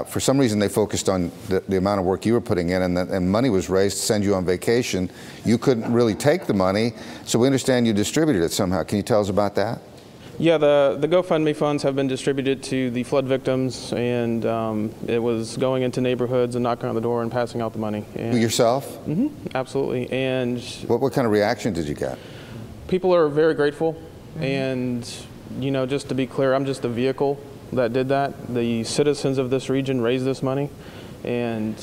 for some reason, they focused on the amount of work you were putting in, and money was raised to send you on vacation. You couldn't really take the money, so we understand you distributed it somehow. Can you tell us about that? Yeah, the GoFundMe funds have been distributed to the flood victims, and it was going into neighborhoods and knocking on the door and passing out the money. And yourself? Mm-hmm, absolutely. And what kind of reaction did you get? People are very grateful, and you know, just to be clear, I'm just a vehicle that did that. The citizens of this region raised this money, and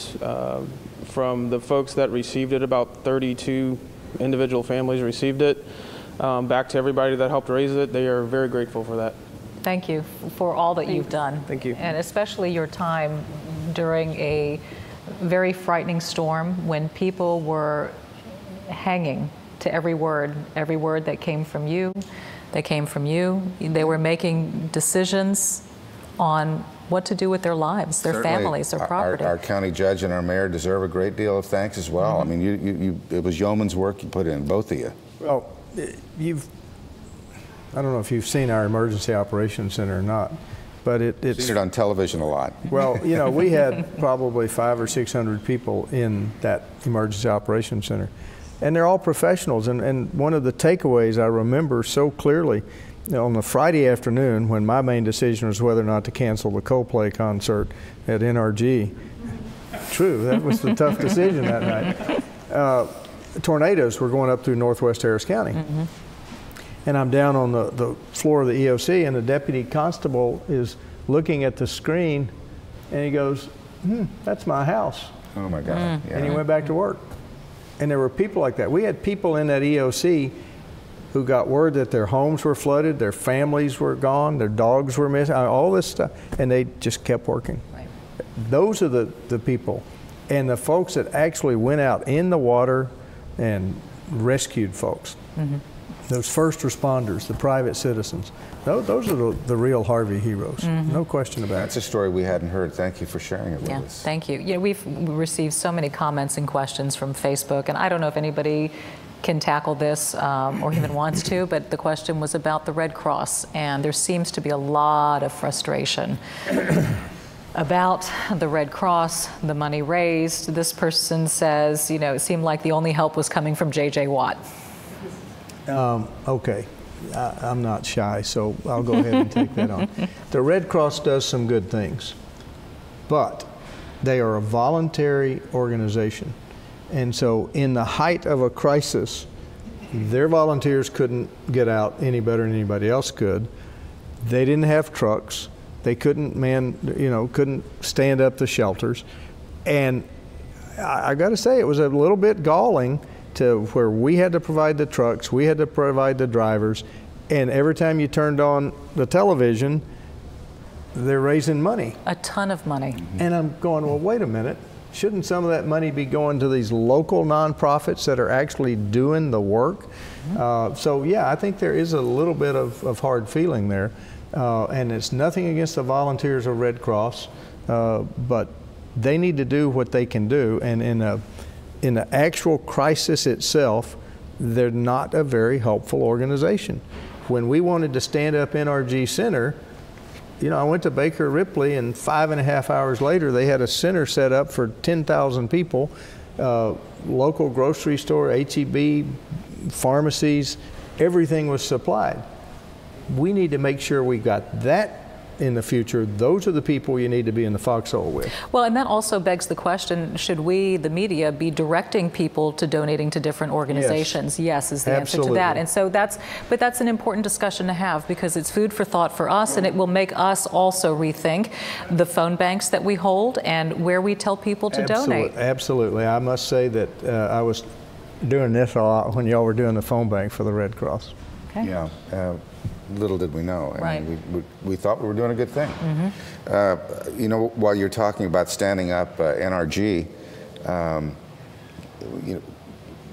from the folks that received it, about 32 individual families received it. Back to everybody that helped raise it, they are very grateful for that. Thank you for all that you've done. Thank you. And especially your time during a very frightening storm when people were hanging to every word that came from you. They came from you. They were making decisions on what to do with their lives, their Certainly, families, their property. Our county judge and our mayor deserve a great deal of thanks as well. Mm-hmm. I mean, it was yeoman's work you put in, both of you. Well, I don't know if you've seen our emergency operations center or not, but it's seen it on television a lot. Well, you know, we had probably 500 or 600 people in that emergency operations center, and they're all professionals. And one of the takeaways I remember so clearly, you know, on the Friday afternoon when my main decision was whether or not to cancel the Coldplay concert at NRG. True, that was the tough decision that night. Tornadoes were going up through northwest Harris County. Mm-hmm. And I'm down on the floor of the EOC, and the deputy constable is looking at the screen, and he goes, that's my house. Oh my God. Yeah. And he went back to work. And there were people like that. We had people in that EOC who got word that their homes were flooded, their families were gone, their dogs were missing, all this stuff, and they just kept working. Right. Those are the people. And the folks that actually went out in the water and rescued folks. Mm-hmm. Those first responders, the private citizens, those are the real Harvey heroes. Mm-hmm. No question about it. That's a story we hadn't heard. Thank you for sharing it with us. Thank you. You know, we've received so many comments and questions from Facebook, and I don't know if anybody can tackle this or even wants to, but the question was about the Red Cross, and there seems to be a lot of frustration about the Red Cross, the money raised. This person says, you know, it seemed like the only help was coming from J.J. Watt. Okay, I'm not shy, so I'll go ahead and take that on. The Red Cross does some good things, but they are a voluntary organization. And so in the height of a crisis, their volunteers couldn't get out any better than anybody else could. They didn't have trucks. They couldn't couldn't stand up the shelters. And I got to say, it was a little bit galling to where we had to provide the trucks, we had to provide the drivers, And every time you turned on the television, they're raising money. A ton of money. And I'm going, well, wait a minute. Shouldn't some of that money be going to these local nonprofits that are actually doing the work? So yeah, I think there is a little bit of hard feeling there. And it's nothing against the volunteers of Red Cross, but they need to do what they can do. And in the actual crisis itself, they're not a very helpful organization. When we wanted to stand up NRG Center, you know, I went to Baker Ripley, and 5.5 hours later, they had a center set up for 10,000 people, local grocery store, HEB, pharmacies, everything was supplied. We need to make sure we got that in the future. Those are the people you need to be in the foxhole with. Well, and that also begs the question, should we, the media, be directing people to donating to different organizations? Yes, is the answer to that. And so that's an important discussion to have, because it's food for thought for us, and it will make us also rethink the phone banks that we hold and where we tell people to donate. Absolutely. I must say that I was doing this a lot when y'all were doing the phone bank for the Red Cross. Okay. Yeah. Little did we know. Right. I mean, we thought we were doing a good thing. You know, while you're talking about standing up NRG,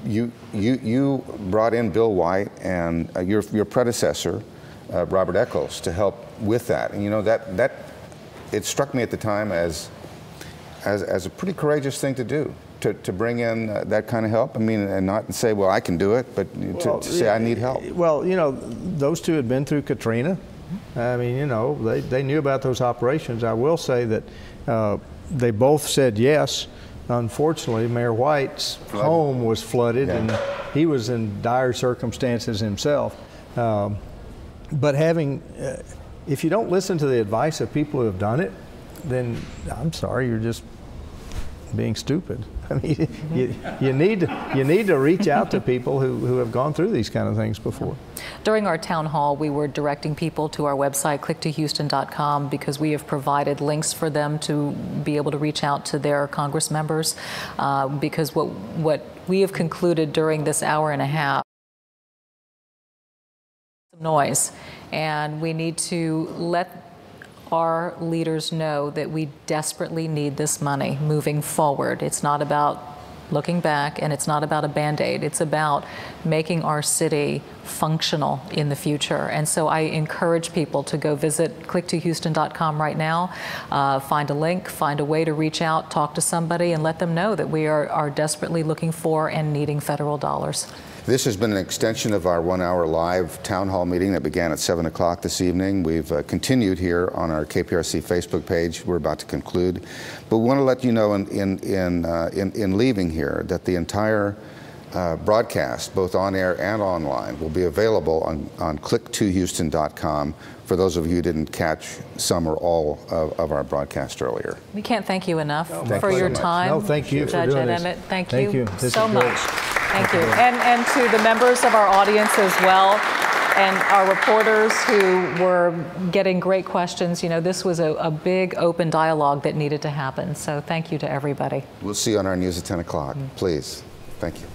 you brought in Bill White and your predecessor, Robert Eccles, to help with that. And you know, that it struck me at the time as a pretty courageous thing to do. To bring in that kind of help? I mean, and not say, well, I can do it, but to say I need help. Well, you know, those two had been through Katrina. I mean, you know, they knew about those operations. I will say that they both said yes. Unfortunately, Mayor White's home was flooded, and he was in dire circumstances himself. But if you don't listen to the advice of people who have done it, then I'm sorry, you're just being stupid. I mean, you need to reach out to people who have gone through these kind of things before. During our town hall, we were directing people to our website, clicktohouston.com, because we have provided links for them to be able to reach out to their Congress members, because what we have concluded during this hour and a half, noise, and we need to let our leaders know that we desperately need this money moving forward. It's not about looking back, and it's not about a Band-Aid. It's about making our city functional in the future. And so I encourage people to go visit clicktohouston.com right now, find a link, find a way to reach out, talk to somebody, and let them know that we are desperately looking for and needing federal dollars. This has been an extension of our 1-hour live town hall meeting that began at 7 o'clock this evening. We've continued here on our KPRC Facebook page. We're about to conclude. But we want to let you know in leaving here that the entire broadcast, both on air and online, will be available on click2houston.com for those of you who didn't catch some or all of our broadcast earlier. We can't thank you enough for your time. No, thank you Judge for doing Ed Emmett, thank you so much. Thank you. And to the members of our audience as well, and our reporters who were getting great questions. You know, this was a big open dialogue that needed to happen. So thank you to everybody. We'll see you on our news at 10 o'clock. Please. Thank you.